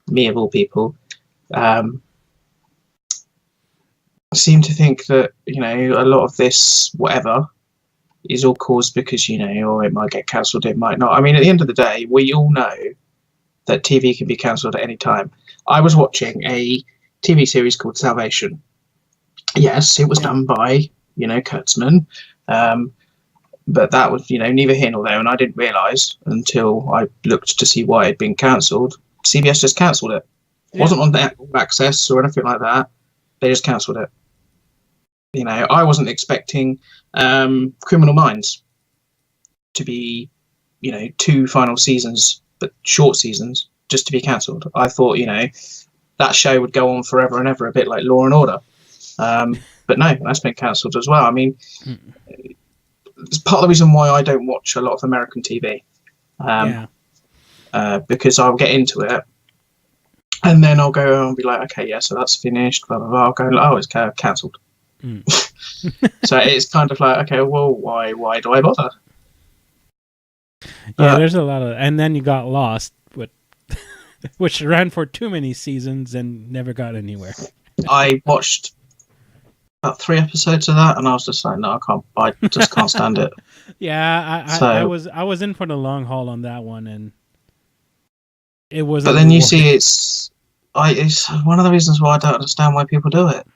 me of all people, seem to think that, a lot of this, whatever, is all caused because, or it might get cancelled, it might not. I mean, at the end of the day, we all know that TV can be cancelled at any time. I was watching a TV series called Salvation. Yes, it was done by, Kurtzman. But that was, neither here nor there, and I didn't realise until I looked to see why it had been cancelled. CBS just cancelled it. It wasn't on their access or anything like that. They just cancelled it. I wasn't expecting Criminal Minds to be, 2 final seasons, but short seasons, just to be cancelled. I thought, that show would go on forever and ever, a bit like Law and Order. But no, that's been cancelled as well. I mean, it's part of the reason why I don't watch a lot of American TV. Because I'll get into it, and then I'll go and be like, okay, yeah, so that's finished, blah, blah, blah. I'll go, oh, it's cancelled. So it's kind of like, okay, well, why do I bother? Yeah, there's a lot of, and then you got Lost, which ran for too many seasons and never got anywhere. I watched about 3 episodes of that, and I was just like, no, I just can't stand it. Yeah, I was in for the long haul on that one, and it was. But then you see, it's one of the reasons why I don't understand why people do it.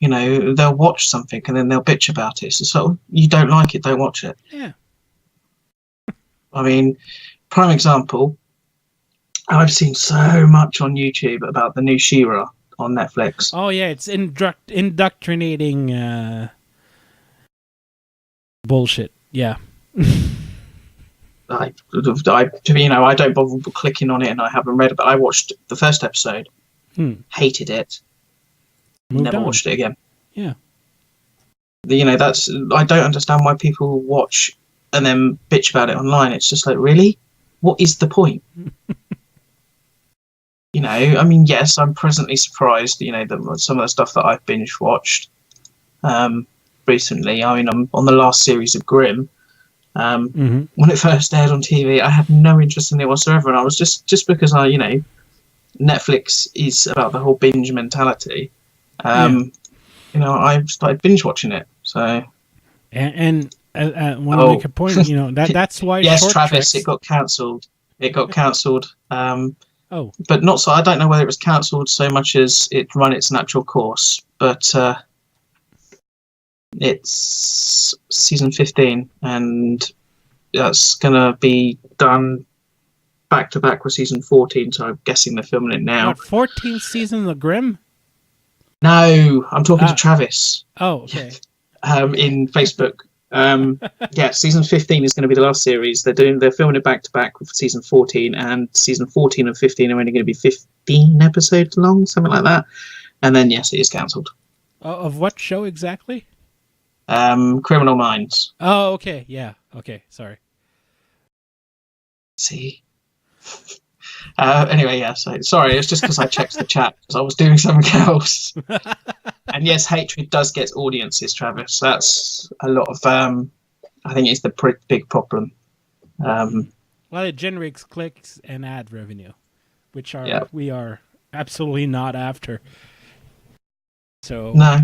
They'll watch something and then they'll bitch about it. So you don't like it, don't watch it. Yeah. I mean, prime example, I've seen so much on YouTube about the new She-Ra on Netflix. Oh yeah, it's indoctrinating bullshit. Yeah. I don't bother clicking on it, and I haven't read it, but I watched the first episode, hated it, never watched it again. Yeah. I don't understand why people watch and then bitch about it online. It's just like, really? What is the point? You know, I mean, yes, I'm presently surprised, you know, that some of the stuff that I've binge watched recently. I mean, I'm on the last series of Grimm. When it first aired on TV, I had no interest in it whatsoever, and I was just because you know, Netflix is about the whole binge mentality. You know, I started binge watching it. So, and want to make a point, you know, that's why. Yes, short Travis, treks... it got cancelled. It got cancelled. Oh, but not so. I don't know whether it was cancelled so much as it run its natural course. But it's season 15, and that's gonna be done back to back with season 14. So I'm guessing they're filming it now. what, 14th season of Grimm? No, I'm talking to Travis. Oh, okay. In Facebook. Yeah, season 15 is going to be the last series. They're filming it back to back with season 14, and season 14 and 15 are only going to be 15 episodes long, something like that. And then yes, it is cancelled. Of what show exactly? Criminal Minds. Oh, okay, yeah, okay, sorry. See. Anyway, yeah. So sorry, it's just because I checked the chat because I was doing something else. And yes, hatred does get audiences, Travis. That's a lot of. I think it's the big problem. Well, it generates clicks and ad revenue, which we are absolutely not after. So no,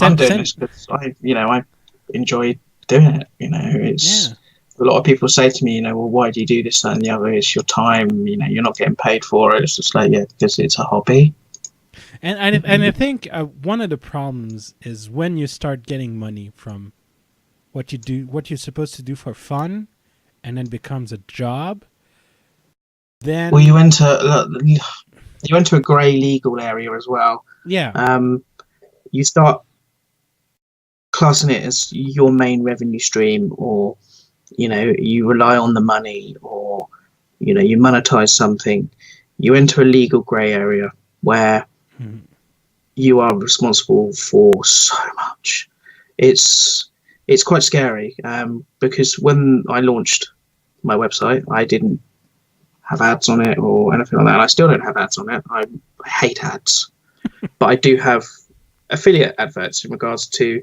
I'm doing this because I enjoy doing it. You know, it's. Yeah. A lot of people say to me, you know, well, why do you do this, that, and the other? It's your time. You know, you're not getting paid for it. It's just like, yeah, because it's a hobby. And I think one of the problems is when you start getting money from what you do, what you're supposed to do for fun, and then becomes a job. Then you enter a grey legal area as well. Yeah. You start classing it as your main revenue stream, or you know, you rely on the money, or you know, you monetize something. You enter a legal grey area where you are responsible for so much. It's quite scary because when I launched my website, I didn't have ads on it or anything like that. And I still don't have ads on it. I hate ads, but I do have affiliate adverts in regards to,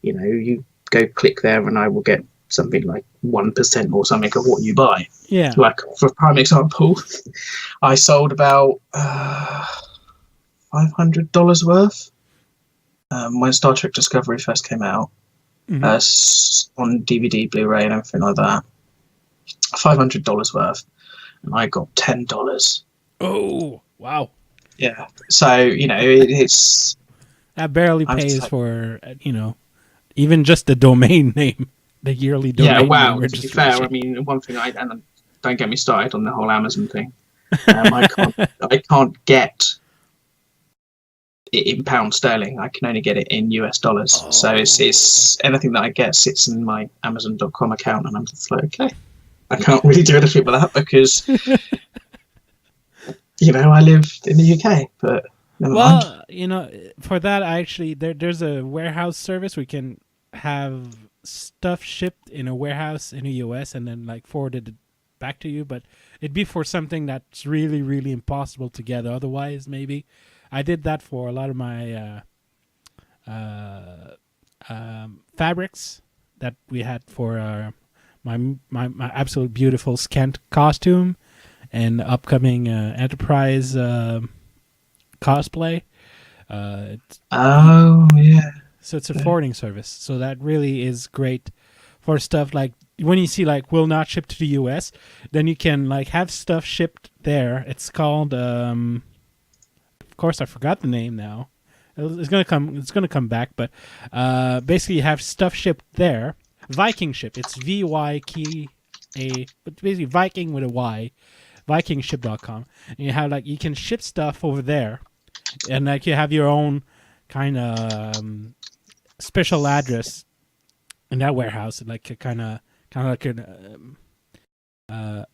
you know, you go click there and I will get something like 1% or something of what you buy. Yeah. Like for prime example, I sold about $500 worth when Star Trek Discovery first came out, on DVD, Blu-ray, and everything like that. $500 worth, and I got $10. Oh, wow! Yeah, so you know it's that barely pays for even just the domain name, the yearly domain name registration. To be fair, I mean, one thing and don't get me started on the whole Amazon thing. I can't get it in pound sterling. I can only get it in US dollars. Oh. So it's anything that I get sits in my Amazon.com account, and I'm just like, okay, I can't really do anything with that because you know I live in the UK. But never mind. You know, for that actually, there's a warehouse service. We can have stuff shipped in a warehouse in the US and then like forwarded back to you, but it'd be for something that's really, really impossible to get otherwise. Maybe I did that for a lot of my fabrics that we had for my absolute beautiful Skent costume and upcoming Enterprise cosplay. Oh yeah. So it's a forwarding service. So that really is great for stuff like when you see like will not ship to the US, then you can like have stuff shipped there. It's called of course I forgot the name now. It's gonna come back, but basically you have stuff shipped there. Viking ship. It's VYKA, but basically Viking with a Y. Vikingship.com. And you have like you can ship stuff over there, and like you have your own kind of special address in that warehouse, like a kind of like an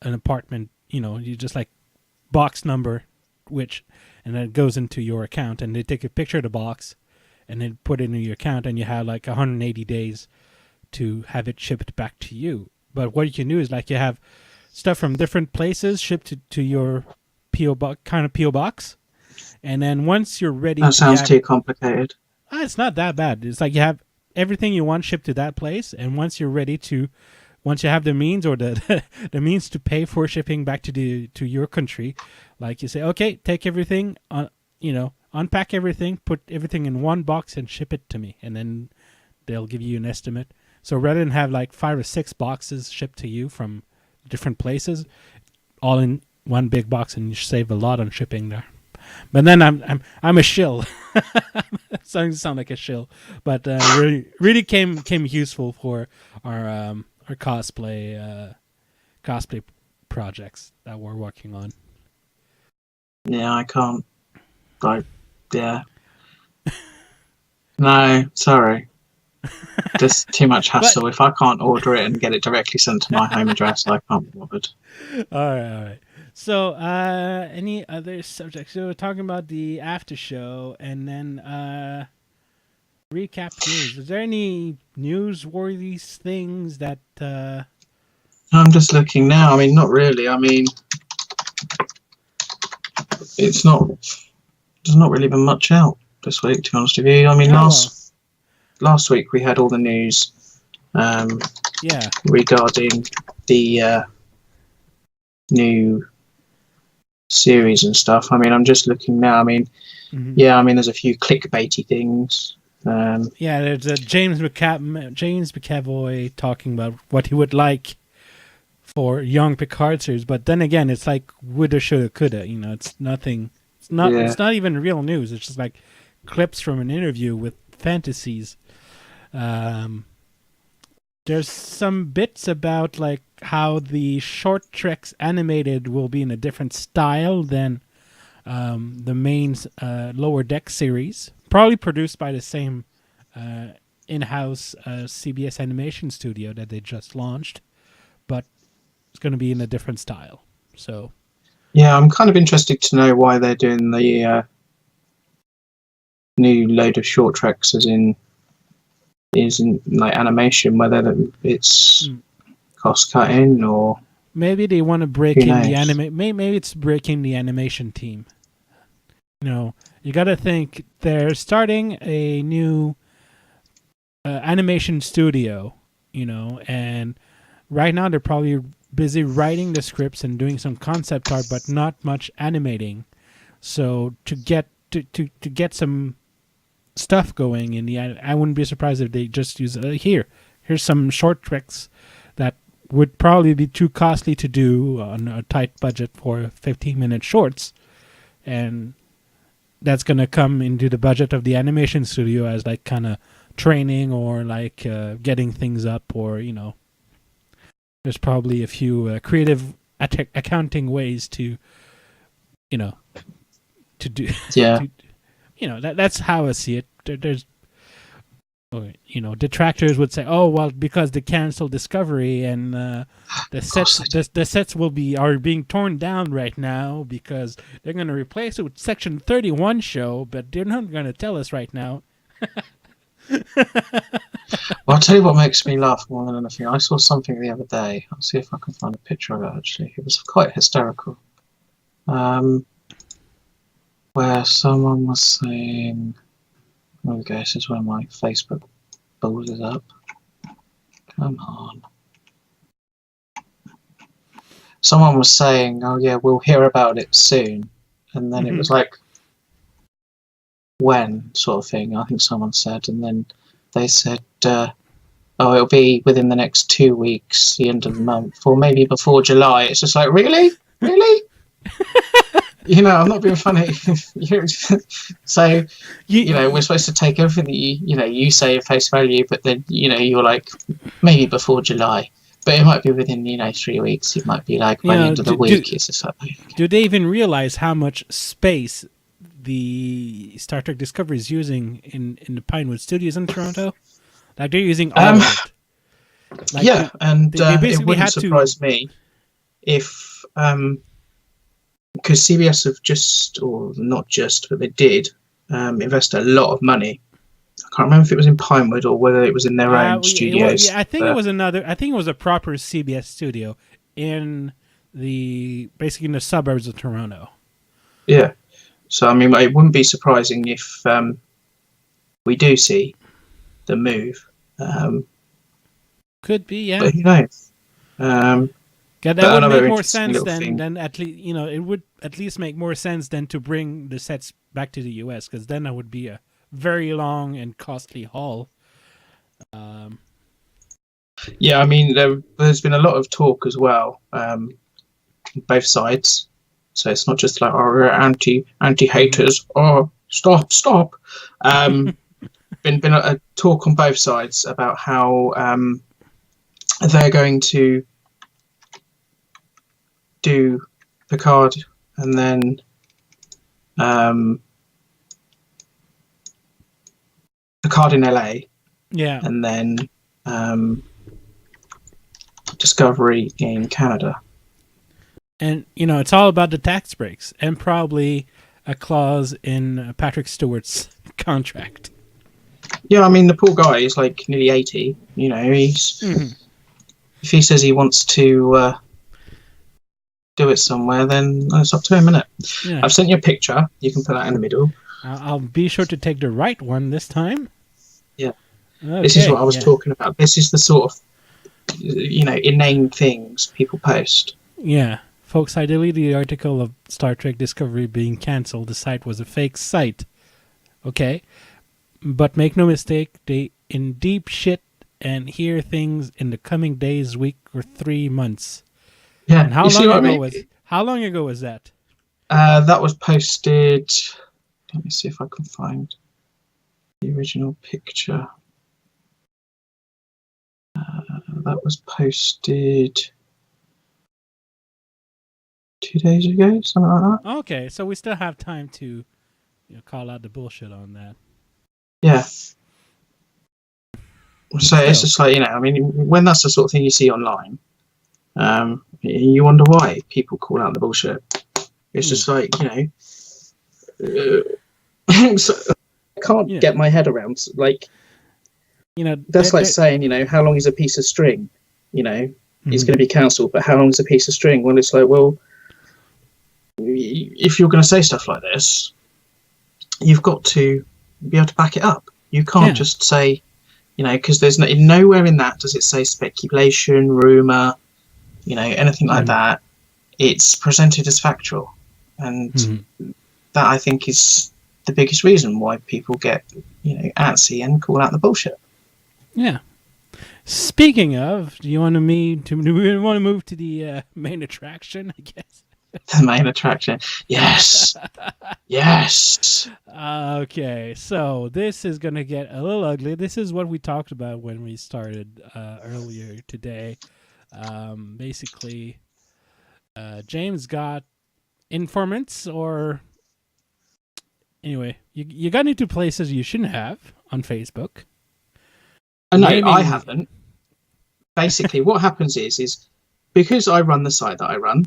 apartment. You know, you just like box number, and then it goes into your account, and they take a picture of the box, and then put it into your account, and you have like 180 days to have it shipped back to you. But what you can do is like you have stuff from different places shipped to your PO box, and then once you're ready, That sounds too complicated. It's not that bad. It's like you have everything you want shipped to that place, and once you have the means or the the means to pay for shipping back to your country, like you say, okay, take everything, unpack everything, put everything in one box and ship it to me, and then they'll give you an estimate. So rather than have like 5 or 6 boxes shipped to you from different places, all in one big box, and you save a lot on shipping there. But then I'm a shill. Starting to sound like a shill, but really came useful for our cosplay projects that we're working on. Yeah, I can't. Yeah. No, sorry. Just too much hassle. If I can't order it and get it directly sent to my home address, I can't be bothered. All right. So, any other subjects? So we're talking about the after show, and then recap news. Is there any newsworthy things that? I'm just looking now. I mean, not really. I mean, it's not. There's not really been much out this week, to be honest with you. I mean, last week we had all the news. Regarding the new series and stuff. I mean, I'm just looking now. I mean, I mean, there's a few clickbaity things. There's a James McAvoy talking about what he would like for young Picard series, but then again, it's like woulda, shoulda, coulda. It's nothing. It's not. Yeah. It's not even real news. It's just like clips from an interview with fantasies. There's some bits about like how the short treks animated will be in a different style than the main Lower Deck series, probably produced by the same in-house CBS animation studio that they just launched, but it's going to be in a different style. So, yeah, I'm kind of interested to know why they're doing the new load of short treks as in like animation, whether it's cost cutting or maybe they want to break in the anime. Maybe it's breaking the animation team. You got to think they're starting a new animation studio. And right now they're probably busy writing the scripts and doing some concept art, but not much animating. So to get some stuff going in the, I wouldn't be surprised if they just use here's some short tricks that would probably be too costly to do on a tight budget for 15-minute shorts, and that's going to come into the budget of the animation studio as like kind of training or like getting things up, or there's probably a few creative accounting ways to do. Yeah. That's how I see it. There's, detractors would say, "Oh, well, because they canceled Discovery and the sets are being torn down right now because they're going to replace it with Section 31 show, but they're not going to tell us right now." Well, I'll tell you what makes me laugh more than anything. I saw something the other day. I'll see if I can find a picture of it. Actually, it was quite hysterical. Where someone was saying, there we go, this is where my Facebook balls is up. Come on. Someone was saying, oh yeah, we'll hear about it soon. And then it was like, when, sort of thing, I think someone said. And then they said, it'll be within the next 2 weeks, the end of the month, or maybe before July. It's just like, really? Really? I'm not being funny. So, we're supposed to take everything that you say at face value, but then, you're like, maybe before July. But it might be within, 3 weeks. It might be like by the end of the week. It's just like, do they even realize how much space the Star Trek Discovery is using in the Pinewood Studios in Toronto? Like, they're using all of it. Like, yeah, and it wouldn't surprise me if... because CBS have just, or not just, but they did invest a lot of money. I can't remember if it was in Pinewood or whether it was in their own studios. I think it was another. I think it was a proper CBS studio in basically in the suburbs of Toronto. Yeah. So I mean, it wouldn't be surprising if we do see the move. Could be, yeah. But who knows? That would make more sense than at least it would at least make more sense than to bring the sets back to the US, because then that would be a very long and costly haul. Yeah, I mean, there's been a lot of talk as well, both sides. So it's not just like, oh, we're anti-haters. Oh, stop. Been a talk on both sides about how they're going to do Picard and then Picard in LA. Yeah. And then Discovery in Canada. And, it's all about the tax breaks and probably a clause in Patrick Stewart's contract. Yeah, I mean, the poor guy is like nearly 80. He's if he says he wants to do it somewhere, then it's up to him, isn't it? Yeah. I've sent you a picture. You can put that in the middle. I'll be sure to take the right one this time. Yeah. Okay, this is what I was talking about. This is the sort of, inane things people post. Yeah. Folks, I deleted the article of Star Trek Discovery being cancelled. The site was a fake site. Okay? But make no mistake, they in deep shit and hear things in the coming days, week, or 3 months. Yeah. And how long ago was that? That was posted... Let me see if I can find the original picture. That was posted 2 days ago, something like that. Okay, so we still have time to call out the bullshit on that. Yeah. So it's just like, I mean, when that's the sort of thing you see online, you wonder why people call out the bullshit. It's just like, so I can't get my head around, like, that's like saying, how long is a piece of string? It's going to be cancelled, but how long is a piece of string? Well, it's like, well, if you're going to say stuff like this, you've got to be able to back it up. You can't just say, because there's nowhere in that does it say speculation, rumor, anything like that. It's presented as factual, and that I think is the biggest reason why people get antsy and call out the bullshit. Yeah. Speaking of, do we want to move to the main attraction? I guess. The main attraction, yes, yes. Okay, so this is gonna get a little ugly. This is what we talked about when we started earlier today. Basically, James got informants, or anyway, you got into places you shouldn't have on Facebook. No, I haven't. Basically, what happens is because I run the site that I run,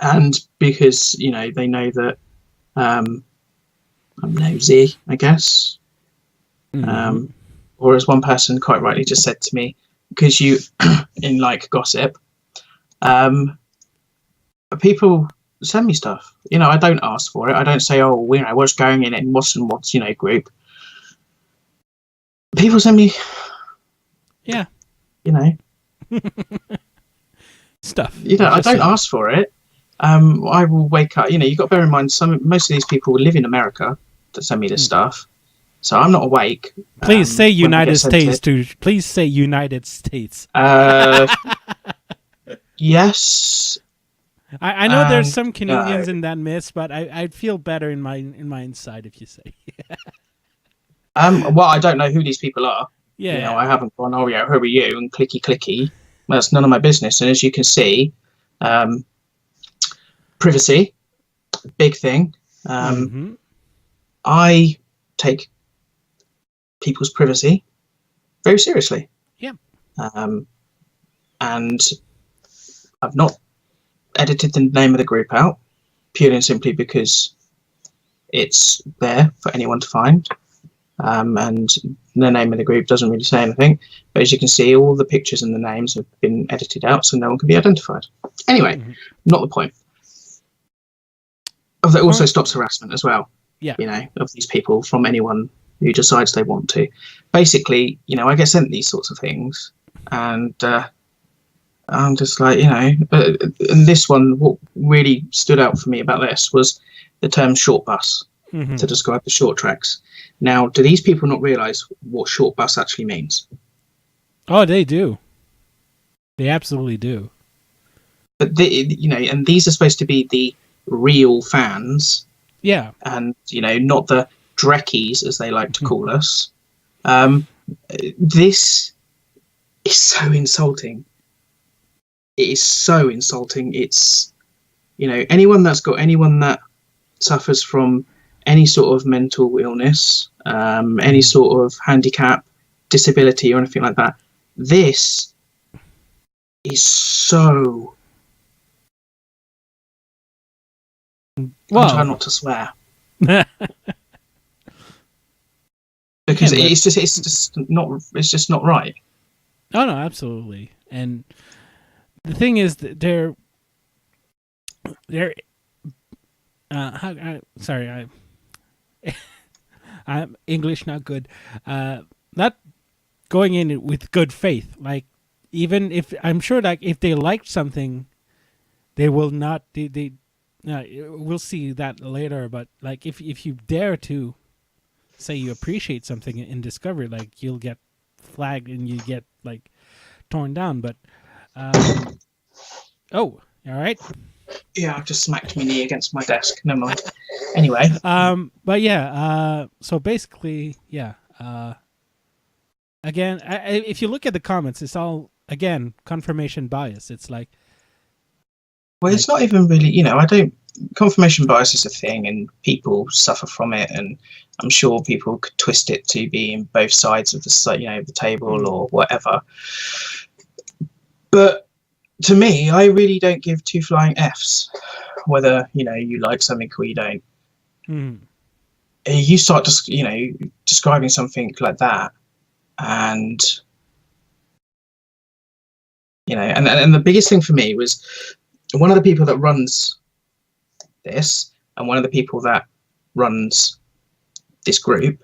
and because they know that I'm nosy, I guess. Or as one person quite rightly just said to me, because you in like gossip, people send me stuff. I don't ask for it. I don't say, oh, what's going in what's and what's group. People send me, stuff. I don't ask for it. I will wake up. You got to bear in mind, most of these people live in America that send me this stuff, so I'm not awake. Please say United States, dude. Please say United States. Yes. I know there's some Canadians in that mess, but I'd feel better in my inside if you say. Well, I don't know who these people are. Yeah. I haven't gone, oh yeah, who are you? And clicky. Well, that's none of my business. And as you can see, privacy, big thing. I take people's privacy very seriously. Yeah. And I've not edited the name of the group out purely and simply because it's there for anyone to find. and the name of the group doesn't really say anything. But as you can see, all the pictures and the names have been edited out, so no one can be identified. Anyway, not the point. It also stops harassment as well. Yeah. Of these people from anyone who decides they want to. Basically, I get sent these sorts of things, and I'm just like, and this one, what really stood out for me about this was the term short bus to describe the short tracks. Now, do these people not realise what short bus actually means? Oh, they do. They absolutely do. But and these are supposed to be the real fans. Yeah. And, not the Drekkies, as they like to call us. This is so insulting. It is so insulting. It's, anyone that suffers from any sort of mental illness, any sort of handicap, disability, or anything like that, this is so... Well, I'm trying not to swear. Because it's just not right. Oh no, absolutely. And the thing is that they're I'm English not good. Not going in with good faith. Like, even if I'm sure, like, if they liked something, they will not. We'll see that later. But like, if you dare to say you appreciate something in Discovery, like, you'll get flagged and you get like torn down. But oh, all right. Yeah, I've just smacked my knee against my desk. Never mind. Anyway. But yeah. So basically, yeah. Again, if you look at the comments, it's all again confirmation bias. It's like. Well, it's not even really. Confirmation bias is a thing, and people suffer from it, and I'm sure people could twist it to be in both sides of the table or whatever. But to me, I really don't give two flying Fs whether you like something or you don't. You start describing something like that, and and the biggest thing for me was one of the people that runs this and one of the people that runs this group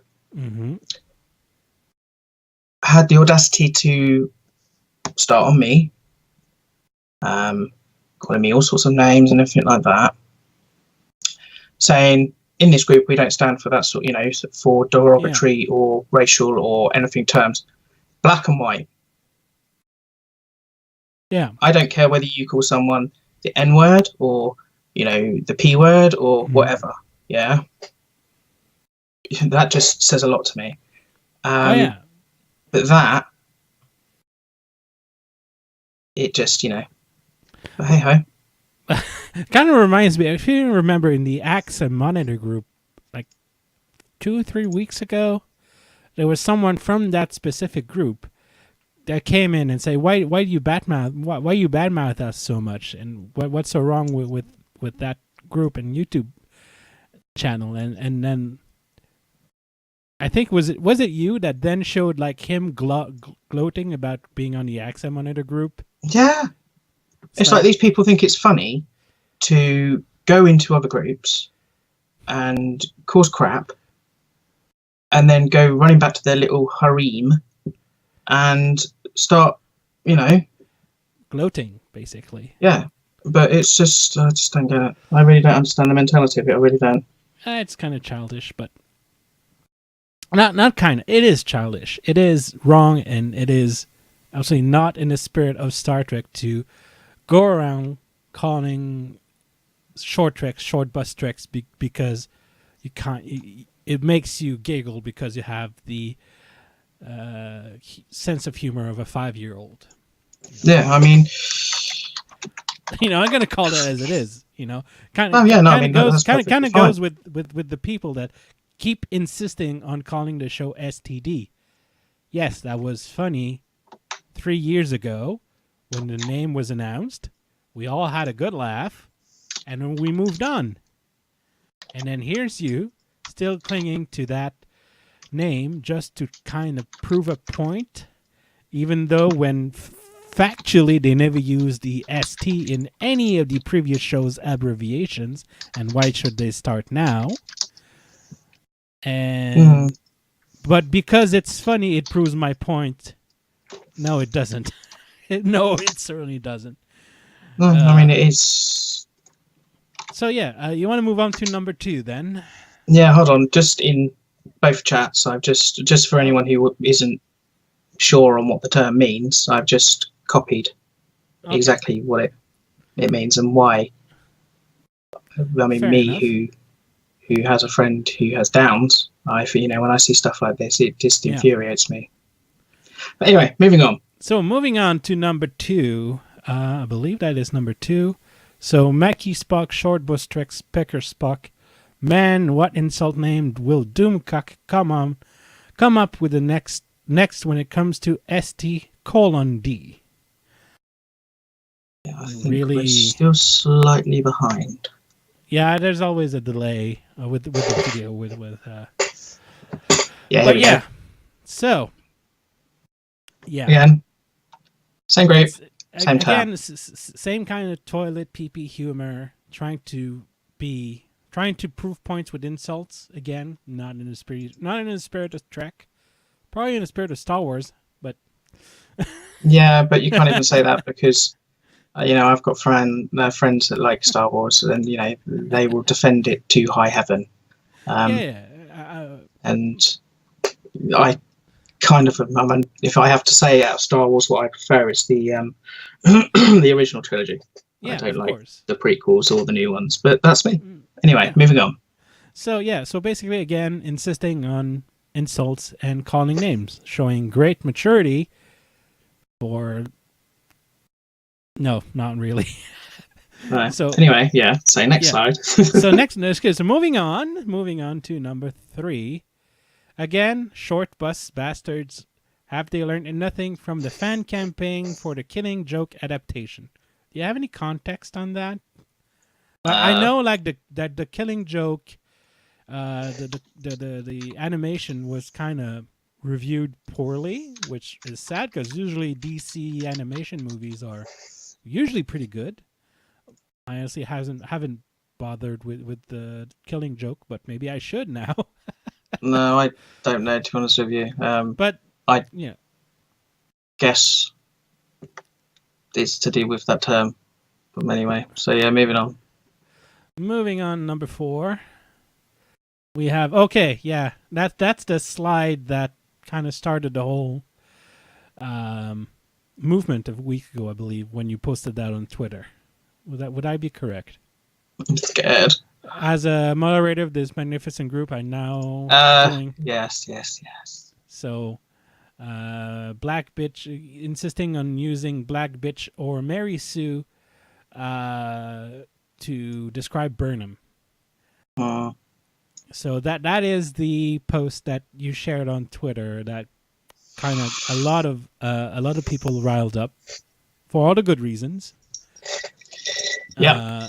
had the audacity to start on me, calling me all sorts of names and everything like that, saying in this group we don't stand for that sort, for derogatory or racial or anything terms, black and white. Yeah, I don't care whether you call someone the N word or the P word or whatever. Yeah, that just says a lot to me. But that it just hey ho. Kind of reminds me, if you remember, in the AXA Monitor group, like 2 or 3 weeks ago, there was someone from that specific group that came in and say, why you badmouth us so much, and what's so wrong with that group and YouTube channel, and then I think was it you that then showed like him gloating about being on the AXA Monitor group? Yeah, it's like these people think it's funny to go into other groups and cause crap, and then go running back to their little harem and start, gloating, basically. Yeah, but it's just, I just don't get it. I really don't understand the mentality of it. I really don't. It's kind of childish, but not kind of. It is childish. It is wrong, and it is absolutely not in the spirit of Star Trek to go around calling short bus treks because you can't. It makes you giggle because you have the sense of humor of a 5-year-old. Yeah, I mean, I'm gonna call it as it is. Kind of goes with the people that keep insisting on calling the show STD. Yes, that was funny 3 years ago when the name was announced. We all had a good laugh, and then we moved on. And then here's you still clinging to that name just to kind of prove a point, even though when factually they never used the ST in any of the previous show's abbreviations, and why should they start now? And but because it's funny, it proves my point. No, it doesn't. No, it certainly doesn't. No, I mean, it is. So yeah, you want to move on to number 2 then? Yeah, hold on. Just in both chats, I've just for anyone who isn't sure on what the term means, I've just copied exactly what it means and why. I mean, Fair me enough. who has a friend who has Downs, when I see stuff like this, it just infuriates me. But anyway, moving on. So moving on to number 2, I believe that is number 2. So Mackie Spock, Shortbus Trex, Pecker Spock. Man, what insult name will Doomcock come up with the next when it comes to ST:D? Yeah, I think we're still slightly behind. Yeah, there's always a delay with the video yeah, but yeah. So yeah. Again, same grape, same time. Again, same kind of toilet pee-pee humor, trying to prove points with insults. Again, not in the spirit of Trek, probably in the spirit of Star Wars, but yeah, but you can't even say that because I've got friends that like Star Wars, and they will defend it to high heaven. And I kind of, if I have to say out of Star Wars, what I prefer is the the original trilogy. Yeah, I don't like course. the prequels or the new ones, but that's me. Anyway, moving on. So basically, again, insisting on insults and calling names, showing great maturity. No, not really. Right. So anyway, yeah. So next slide. So moving on to number 3. Again, short bus bastards. Have they learned nothing from the fan campaign for the Killing Joke adaptation? Do you have any context on that? I know, like that the Killing Joke, the animation was kind of reviewed poorly, which is sad because usually DC animation movies are usually pretty good. I honestly haven't bothered with the Killing Joke, but maybe I should now. No, I don't know, to be honest with you. But I guess it's to do with that term. But anyway, so yeah, moving on. Moving on, number 4. We have that's the slide that kind of started the whole movement a week ago, I believe, when you posted that on Twitter. Would I be correct? I'm scared. As a moderator of this magnificent group, I now yes. So, Black Bitch insisting on using Black Bitch or Mary Sue to describe Burnham. So that is the post that you shared on Twitter. That kind of a lot of people riled up for all the good reasons. Yeah.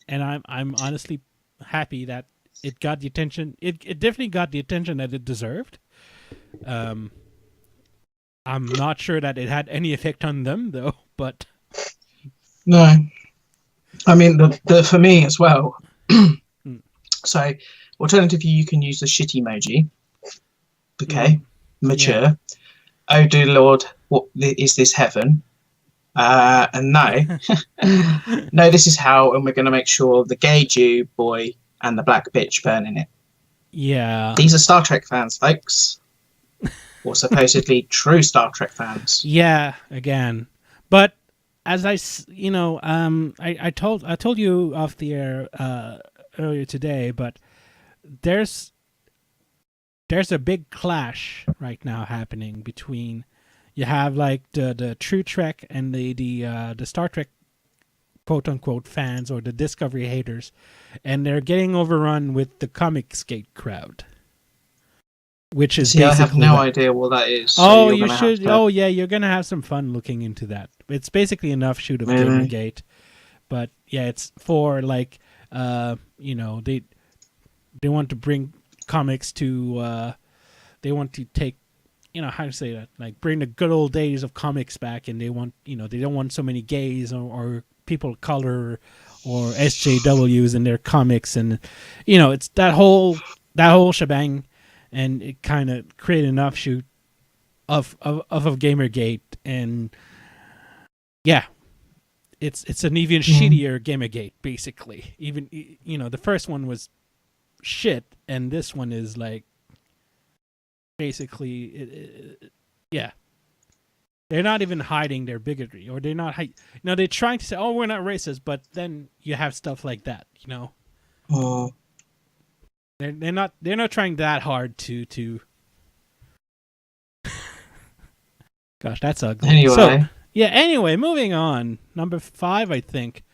And I'm honestly happy that it got the attention. It definitely got the attention that it deserved. I'm not sure that it had any effect on them though, but no. I mean, the for me as well. So, alternatively, you can use the shit emoji. Okay, mature. Yeah. Oh dear Lord, what is this heaven? And no, no, this is how, and we're going to make sure the gay Jew boy and the black bitch burn in it. Yeah, these are Star Trek fans, folks, or supposedly true Star Trek fans. Yeah, again, but as I told you off the air earlier today, but there's a big clash right now happening between. You have like the True Trek and the Star Trek quote unquote fans or the Discovery haters, and they're getting overrun with the Comic Skate crowd, which is basically. I have no idea what that is. Oh, so you should. Oh, yeah, you're gonna have some fun looking into that. It's basically enough shoot of Gamergate, but yeah, it's for like they want to bring comics to they want to take, how to say that, like bring the good old days of comics back, and they want, they don't want so many gays or people of color or SJWs in their comics, and it's that whole shebang, and it kind of created an offshoot of Gamergate, and yeah, it's an even shittier Gamergate, basically. Even the first one was shit, and this one is like basically yeah. They're not even hiding their bigotry, or they're not they're trying to say, oh, we're not racist, but then you have stuff like that, Oh. They're not trying that hard to Gosh, that's ugly. Anyway. So, anyway, moving on. Number 5, I think.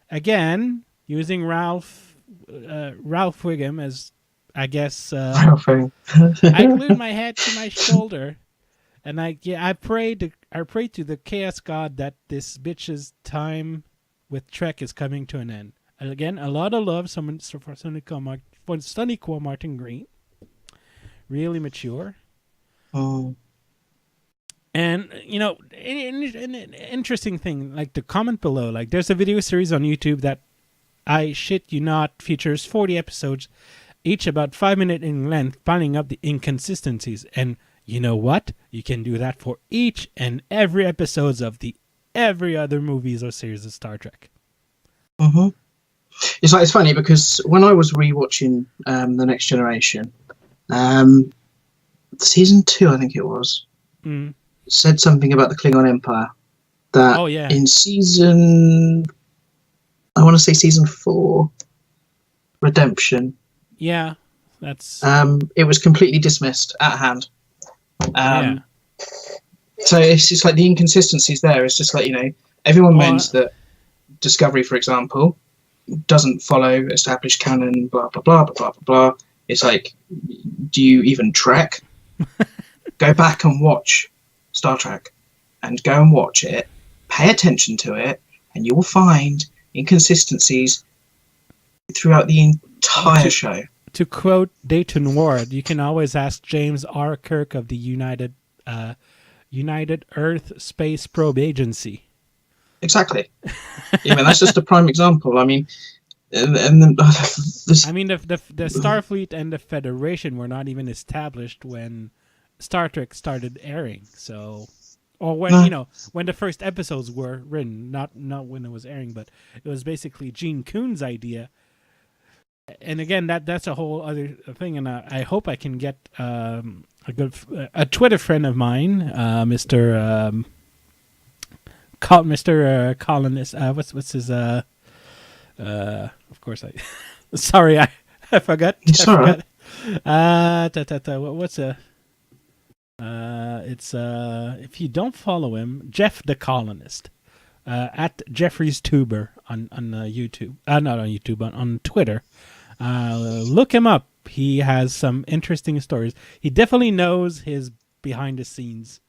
Again, using Ralph Wiggum as, I guess, I glued my head to my shoulder, and I pray to the chaos god that this bitch's time with Trek is coming to an end. Again, a lot of love for Sonny Core Martin Green. Really mature. Oh. And, an interesting thing, like the comment below, like there's a video series on YouTube that, I shit you not, features 40 episodes, each about 5 minutes in length, finding up the inconsistencies. And you know what? You can do that for each and every episodes of every other movies or series of Star Trek. Mm-hmm. It's funny because when I was rewatching The Next Generation, season 2, I think it was, said something about the Klingon Empire. That in season, I want to say season 4, Redemption. Yeah, that's. It was completely dismissed at hand. So it's just like the inconsistencies there. It's just like, everyone means that Discovery, for example, doesn't follow established canon, blah, blah, blah, blah, blah, blah, blah. It's like, do you even Trek? Go back and watch Star Trek and go and watch it. Pay attention to it, and you will find inconsistencies throughout the entire show. To quote Dayton Ward, you can always ask James R. Kirk of the United Earth Space Probe Agency. Exactly. That's just a prime example. I mean, the Starfleet and the Federation were not even established when Star Trek started airing. So, or when when the first episodes were written, not when it was airing, but it was basically Gene Coon's idea. And again, that's a whole other thing, and I hope I can get a Twitter friend of mine, Mr. Colonist. What's his? Of course, sorry, I forgot. It's all right. What's it's if you don't follow him, Jeff the Colonist, at Jeffrey's Tuber on YouTube. Not on YouTube, on Twitter. Look him up. He has some interesting stories. He definitely knows his behind the scenes.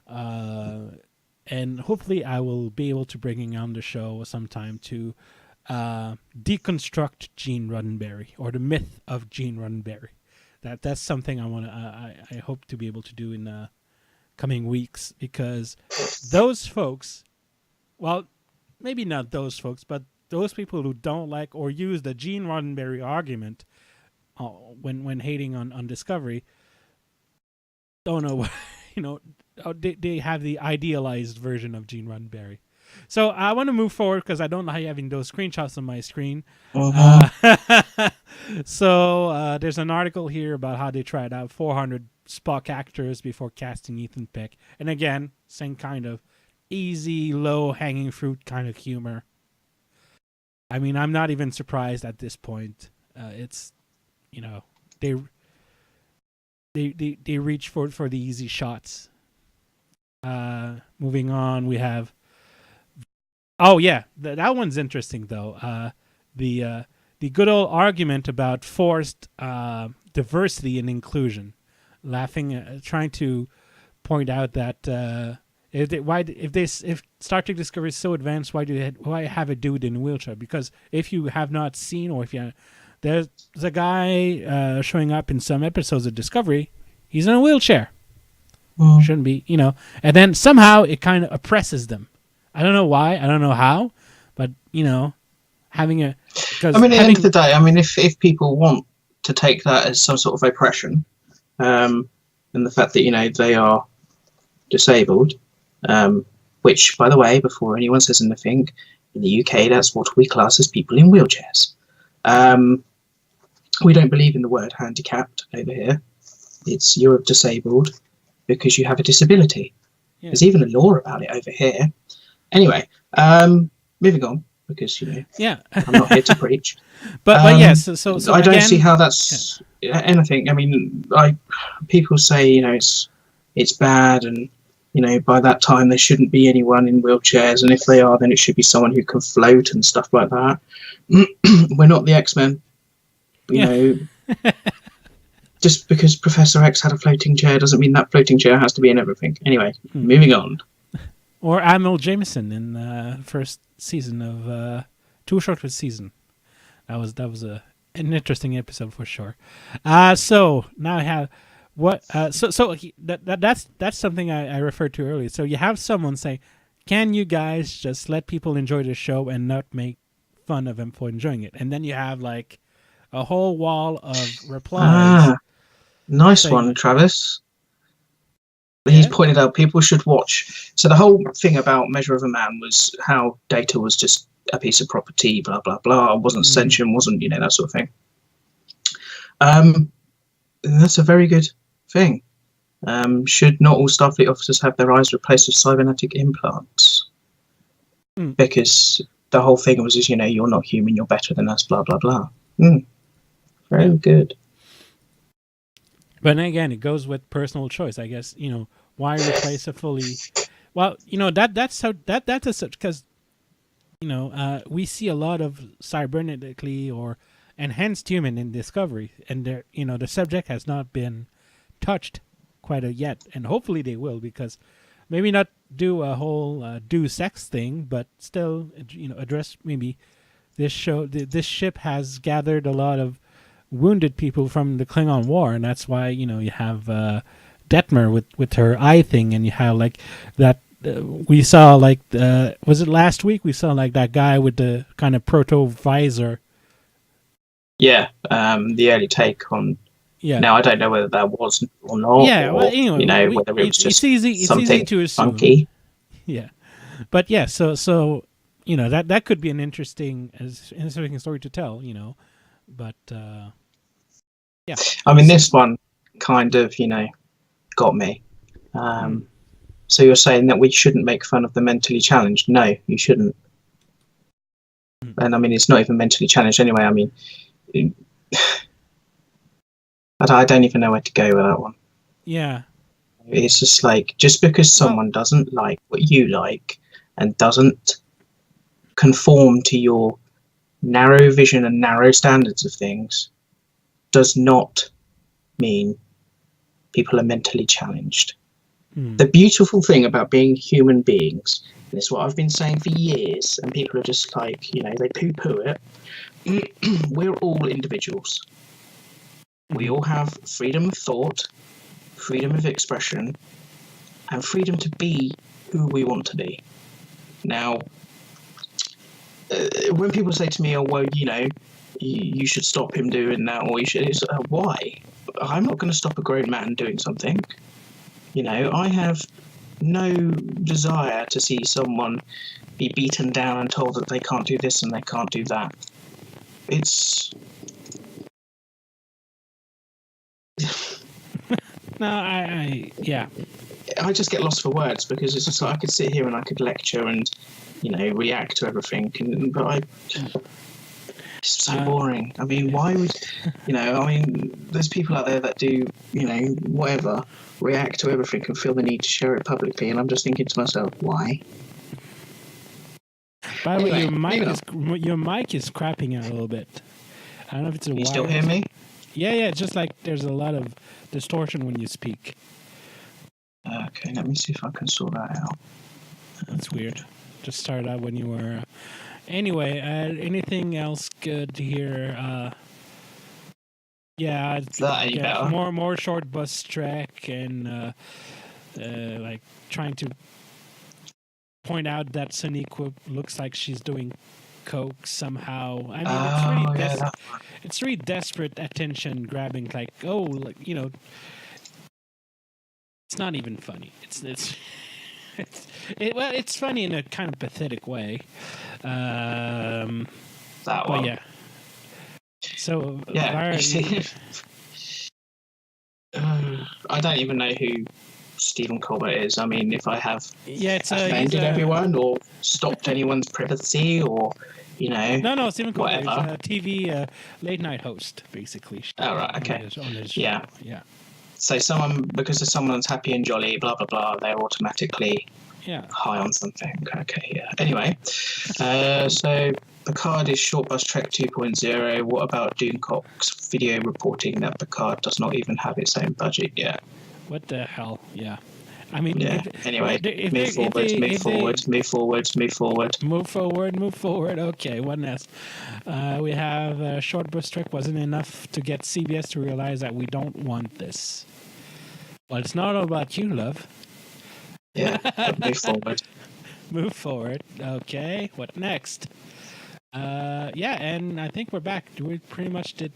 And hopefully I will be able to bring him on the show sometime to deconstruct Gene Roddenberry, or the myth of Gene Roddenberry. That's something I hope to be able to do in coming weeks, because those folks, well, maybe not those folks, but those people who don't like or use the Gene Roddenberry argument when hating on Discovery don't know what, they have the idealized version of Gene Roddenberry. So I want to move forward because I don't like having those screenshots on my screen. So there's an article here about how they tried out 400 Spock actors before casting Ethan Peck. And again, same kind of easy, low-hanging fruit kind of humor. I mean, I'm not even surprised at this point. It's, they reach for the easy shots. Moving on, we have. Oh yeah, that one's interesting though. The good old argument about forced diversity and inclusion, trying to point out that if Star Trek Discovery is so advanced, why have a dude in a wheelchair? Because if you have not seen, or if you there's a guy showing up in some episodes of Discovery. He's in a wheelchair. Shouldn't be, And then somehow it kind of oppresses them. I don't know why. I don't know how. But, having a... I mean, at the end of the day, I mean, if people want to take that as some sort of oppression, and the fact that, they are disabled, which, by the way, before anyone says anything, in the UK, that's what we class as people in wheelchairs. We don't believe in the word handicapped over here. It's you're disabled because you have a disability. Yeah. There's even a law about it over here. Anyway, moving on, because, yeah. I'm not here to preach. But yes, so I don't see how that's anything. I mean, people say, it's bad, and, by that time there shouldn't be anyone in wheelchairs, and if they are, then it should be someone who can float and stuff like that. We're not the X-Men. Just because Professor X had a floating chair doesn't mean that floating chair has to be in everything. Anyway, moving on. Or Admiral Jameson in the first season of Too Short of a Season. That was an interesting episode for sure. So now I have that's something I referred to earlier. So you have someone say, "Can you guys just let people enjoy the show and not make fun of them for enjoying it?" And then you have like a whole wall of replies. Nice one, Travis. He's pointed out people should watch. So the whole thing about Measure of a Man was how Data was just a piece of property, blah, blah, blah. Wasn't sentient, wasn't, that sort of thing. That's a very good thing. Should not all Starfleet officers have their eyes replaced with cybernetic implants? Because the whole thing was, you're not human, you're better than us, blah, blah, blah. Very good. But then again, it goes with personal choice, I guess. Why replace a fully? Well, that's because we see a lot of cybernetically or enhanced human in Discovery, and the subject has not been touched quite yet, and hopefully they will, because maybe not do a whole do sex thing, but still address maybe this show. This ship has gathered a lot of wounded people from the Klingon War, and that's why you have Detmer with her eye thing, and you have like that. We saw like was it last week? We saw like that guy with the kind of proto visor. Yeah, the early take on. Yeah. Now I don't know whether that was or not. Yeah, well, anyway, whether it was just it's easy to assume. Funky. Yeah, but yeah, so that could be an interesting story to tell. But. Yeah. I mean, this one kind of, got me. So you're saying that we shouldn't make fun of the mentally challenged? No, you shouldn't. And I mean, it's not even mentally challenged anyway. I mean, I don't even know where to go with that one. Yeah. It's just like, just because someone doesn't like what you like and doesn't conform to your narrow vision and narrow standards of things, does not mean people are mentally challenged. The beautiful thing about being human beings, and it's what I've been saying for years, and people are just like, they poo-poo it, we're all individuals. We all have freedom of thought, freedom of expression, and freedom to be who we want to be. Now, when people say to me, oh, well, you should stop him doing that, or you should. It's, why? I'm not going to stop a grown man doing something. I have no desire to see someone be beaten down and told that they can't do this and they can't do that. It's. No, I just get lost for words, because it's just like I could sit here and I could lecture and, react to everything, but it's so boring. I mean, why would, there's people out there that do, whatever, react to everything and feel the need to share it publicly, and I'm just thinking to myself, why? By the way, your mic is crapping out a little bit. I don't know if it's a. You still hear me? Yeah. It's just like there's a lot of distortion when you speak. Okay, let me see if I can sort that out. That's weird. Just started out when you were. Anyway, anything else good here? Yeah, that any better? more short bus track and like trying to point out that Soniqua looks like she's doing coke somehow. I mean, it's really desperate attention grabbing. Like, oh, like, you know, it's not even funny. It's funny in a kind of pathetic way. That one. Yeah. So yeah, I don't even know who Stephen Colbert is. I mean, if I have offended everyone or stopped anyone's privacy, or you know, no, Stephen Colbert is whatever. a TV late night host, basically. Oh right, okay, on his show. Yeah. So because someone's happy and jolly, blah blah blah, they're automatically high on something. Okay, yeah. Anyway, so Picard is Short Bus Trek 2.0. What about Doomcock's video reporting that Picard does not even have its own budget yet? What the hell? Yeah. I mean, anyway, move forward. Okay, what next? We have Short Bus Trek wasn't enough to get CBS to realize that we don't want this. Well, it's not all about you, love. Yeah, move forward. Move forward. Okay, what next? Yeah, and I think we're back. We pretty much did.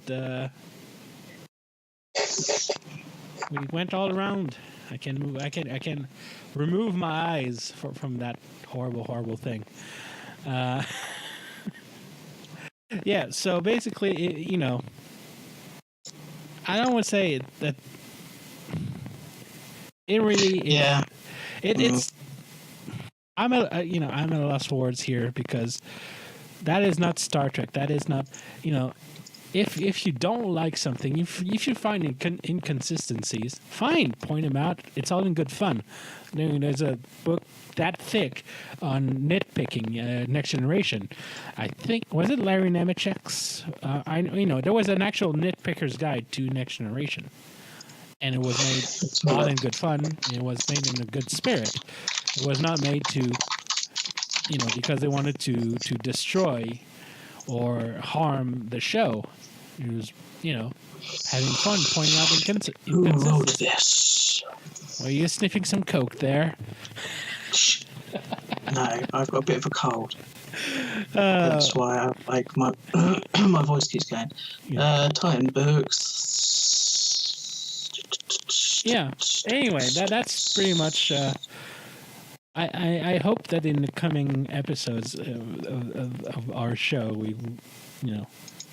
We went all around. I can remove my eyes from that horrible thing. Yeah. So basically, you know, I don't want to say that it really is. Yeah. It's. I'm at a loss for words here because that is not Star Trek. That is not, you know. If you don't like something, if you find inconsistencies, fine, point them out. It's all in good fun. There's a book that thick on nitpicking, Next Generation. I think, was it Larry Nemechek's? There was an actual nitpicker's guide to Next Generation, and it was made all in good fun. It was made in a good spirit. It was not made to, because they wanted to destroy or harm the show. It was, having fun pointing out inconsistencies. Who wrote this? Well, you're sniffing some coke there. No, I've got a bit of a cold. That's why my voice keeps going. Titan books. Yeah. Anyway, that's pretty much. I hope that in the coming episodes of our show, we,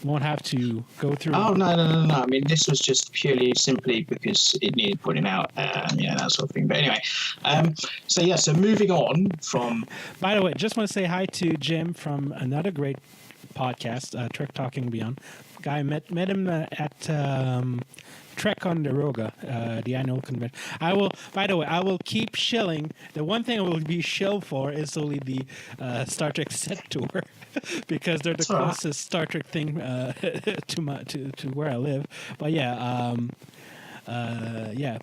won't have to go through. Oh no! I mean, this was just simply because it needed putting out, that sort of thing. But anyway, so moving on from. By the way, just want to say hi to Jim from another great podcast, Trek Talking Beyond. Guy met him at Trek on the Roga, the annual convention. I will keep shilling. The one thing I will be shill for is only the Star Trek set tour, because they're the closest Star Trek thing to where I live. But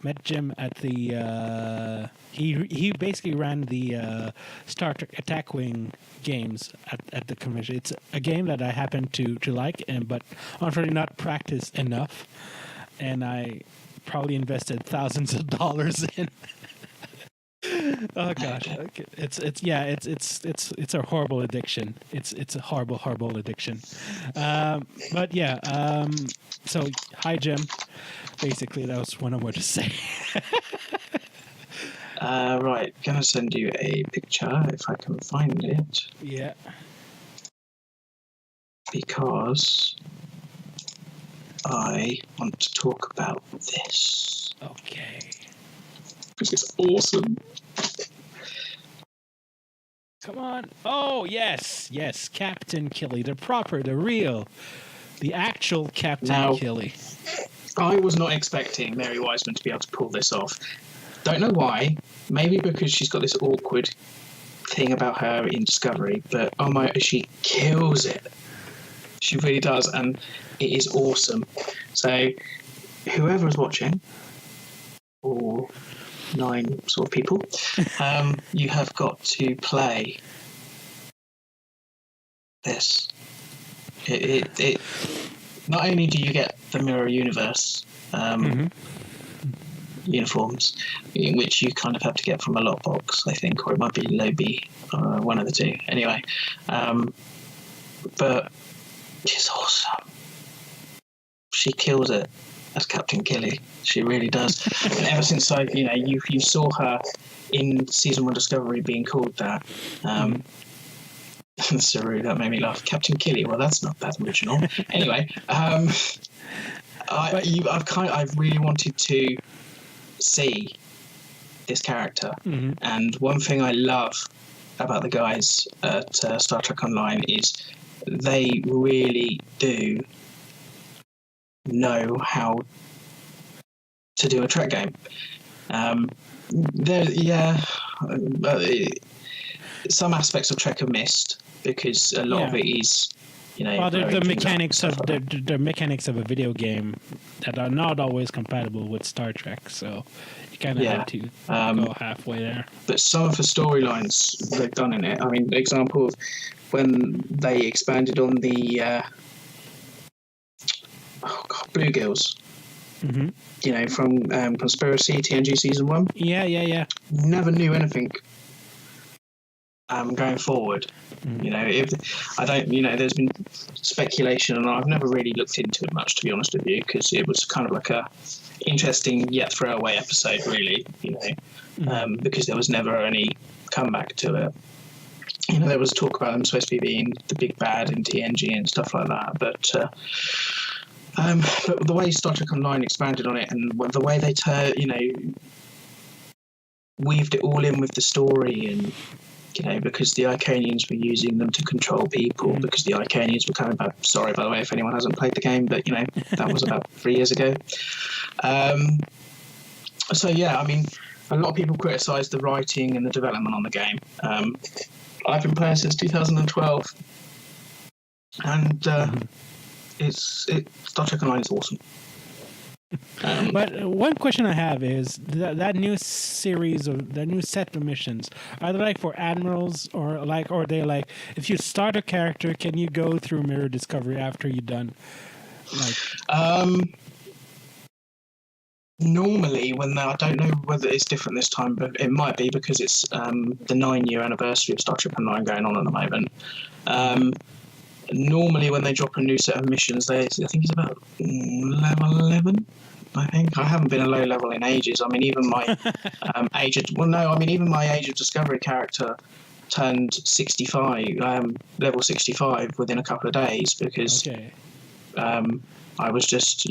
met Jim at the. He basically ran the Star Trek Attack Wing games at the convention. It's a game that I happen to like, but unfortunately not practice enough. And I probably invested thousands of dollars in. Oh gosh, it's a horrible addiction. It's a horrible addiction. But yeah, so hi Jim. Basically, that was what I wanted to say. Right, gonna send you a picture if I can find it. Yeah. Because I want to talk about this. Okay. Because it's awesome. Come on. Oh, yes. Captain Killy. The real, the actual Captain Killy. I was not expecting Mary Wiseman to be able to pull this off. Don't know why. Maybe because she's got this awkward thing about her in Discovery, but oh my, she kills it. She really does, and it is awesome. So, whoever is watching, or 9 sort of people, you have got to play this. not only do you get the Mirror Universe uniforms, in which you kind of have to get from a lockbox, I think, or it might be Lobby, one of the two. Anyway, but she's awesome. She kills it as Captain Killy. She really does. And ever since you saw her in season 1 Discovery being called that. Saru, that made me laugh. Captain Killy. Well, that's not that original. Anyway, I've really wanted to see this character, and one thing I love about the guys at Star Trek Online is they really do know how to do a Trek game. Some aspects of Trek are missed because a lot of it is, the mechanics of a video game that are not always compatible with Star Trek. So you kind of have to go halfway there. But some of the storylines they've done in it. I mean, example of when they expanded on the Bluegills. From Conspiracy TNG season 1. Yeah. Never knew anything. Going forward, there's been speculation, and I've never really looked into it much, to be honest with you, because it was kind of like a interesting yet throwaway episode, really. Because there was never any comeback to it. There was talk about them supposed to be being the big bad in TNG and stuff like that, but the way Star Trek Online expanded on it, and the way they weaved it all in with the story, and because the Iconians were using them to control people, because the Iconians were coming back. Sorry, by the way, if anyone hasn't played the game, but that was about 3 years ago. So yeah, I mean, a lot of people criticise the writing and the development on the game. I've been playing since 2012, and Star Trek Online is awesome. But one question I have is that new series of the new set of missions, are they like for admirals, or are they like if you start a character, can you go through Mirror Discovery after you're done? Normally, I don't know whether it's different this time, but it might be because it's the 9-year anniversary of Star Trek Online going on at the moment. Normally, when they drop a new set of missions, I think it's about level 11. I think I haven't been a low level in ages. I mean, even my even my Age of Discovery character turned 65, level 65 within a couple of days because I was just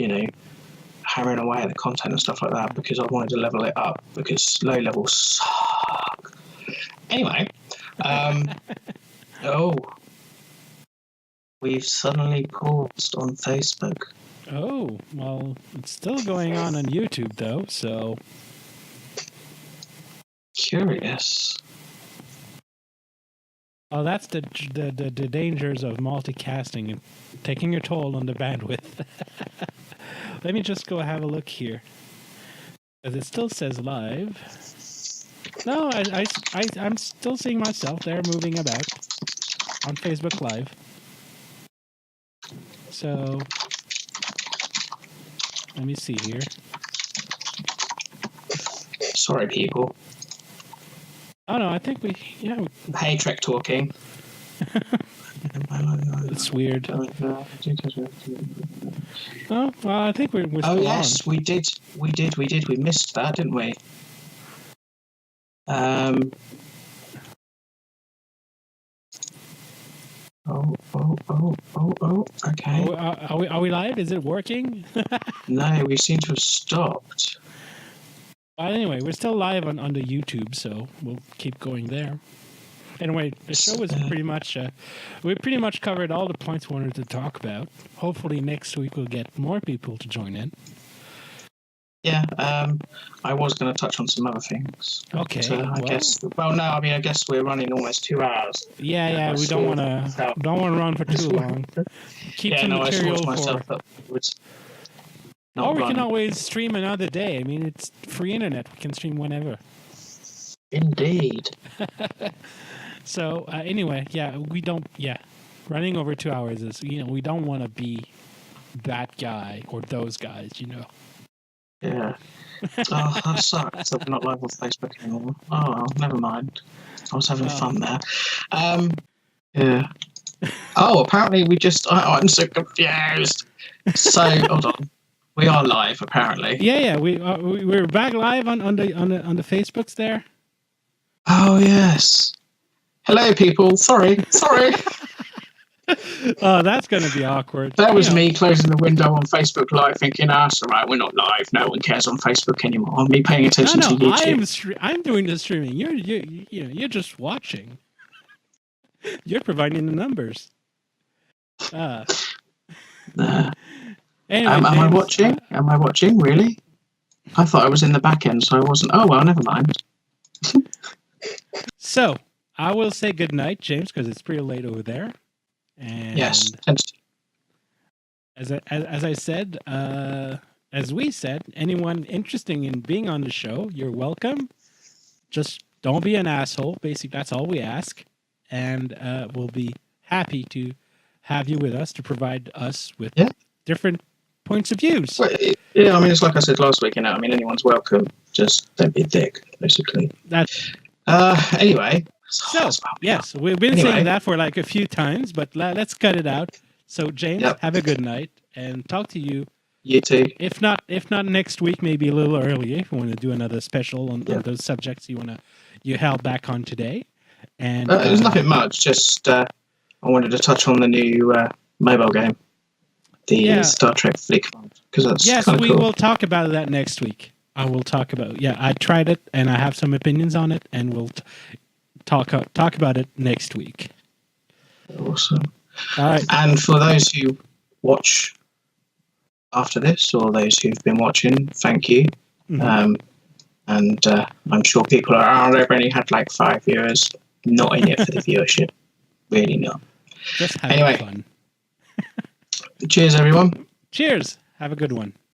hammering away at the content and stuff like that because I wanted to level it up because low levels suck. Anyway, we've suddenly paused on Facebook. Oh, well, it's still going on YouTube, though, so... Curious. Well, that's the dangers of multicasting and taking your toll on the bandwidth. Let me just go have a look here. Because it still says live. No, I'm still seeing myself there moving about on Facebook Live. So, let me see here. Sorry, people. Oh no, I think Hey, Trek Talking. It's weird. Oh, well, I think we're still on. Yes, we did. We missed that, didn't we? Okay. Are we live? Is it working? No, we seem to have stopped. Anyway, we're still live on the YouTube, so we'll keep going there. Anyway, the show was pretty much... we pretty much covered all the points we wanted to talk about. Hopefully next week we'll get more people to join in. Yeah, I was going to touch on some other things. Okay. I guess we're running almost 2 hours. Yeah, we don't want to run for too long. Keep some material we can always stream another day. I mean, it's free internet. We can stream whenever. Indeed. So, anyway, running over 2 hours is, we don't want to be that guy or those guys, you know. Yeah. Oh, that sucks. I'm not live on Facebook anymore. Oh, well, never mind. I was having fun there. Yeah. Oh, apparently we just. I'm so confused. So hold on. We are live, apparently. Yeah. We're back live on the Facebooks there. Oh yes. Hello, people. Sorry. Oh, that's gonna be awkward. That was me closing the window on Facebook Live, thinking, "That's all right. We're not live. No one cares on Facebook anymore." Me paying attention to YouTube. I'm doing the streaming. You're just watching. You're providing the numbers. Nah. Anyway, am I James, watching? Am I watching? Really? I thought I was in the back end, so I wasn't. Oh well, never mind. So I will say good night, James, because it's pretty late over there. And yes. As I said, as we said, anyone interested in being on the show, you're welcome. Just don't be an asshole. Basically, that's all we ask, and we'll be happy to have you with us to provide us with different points of views. Well, yeah, I mean, it's like I said last week. I mean, anyone's welcome. Just don't be a dick, basically. That's anyway. So yes, we've been saying that for like a few times, but let's cut it out. So James, have a good night, and talk to you. You too. If not next week, maybe a little earlier. If you want to do another special on those subjects you held back on today. And there's nothing much. Just I wanted to touch on the new mobile game, the Star Trek Fleet Command, because that's kind of cool. We will talk about that next week. I will talk about. Yeah, I tried it, and I have some opinions on it, and we'll talk about it next week. Awesome. All right. And for those who watch after this, or those who've been watching, thank you. Mm-hmm. And I'm sure people are, they've only had like 5 viewers. Not in it for the viewership. Really not. Just having fun. Cheers, everyone. Cheers. Have a good one.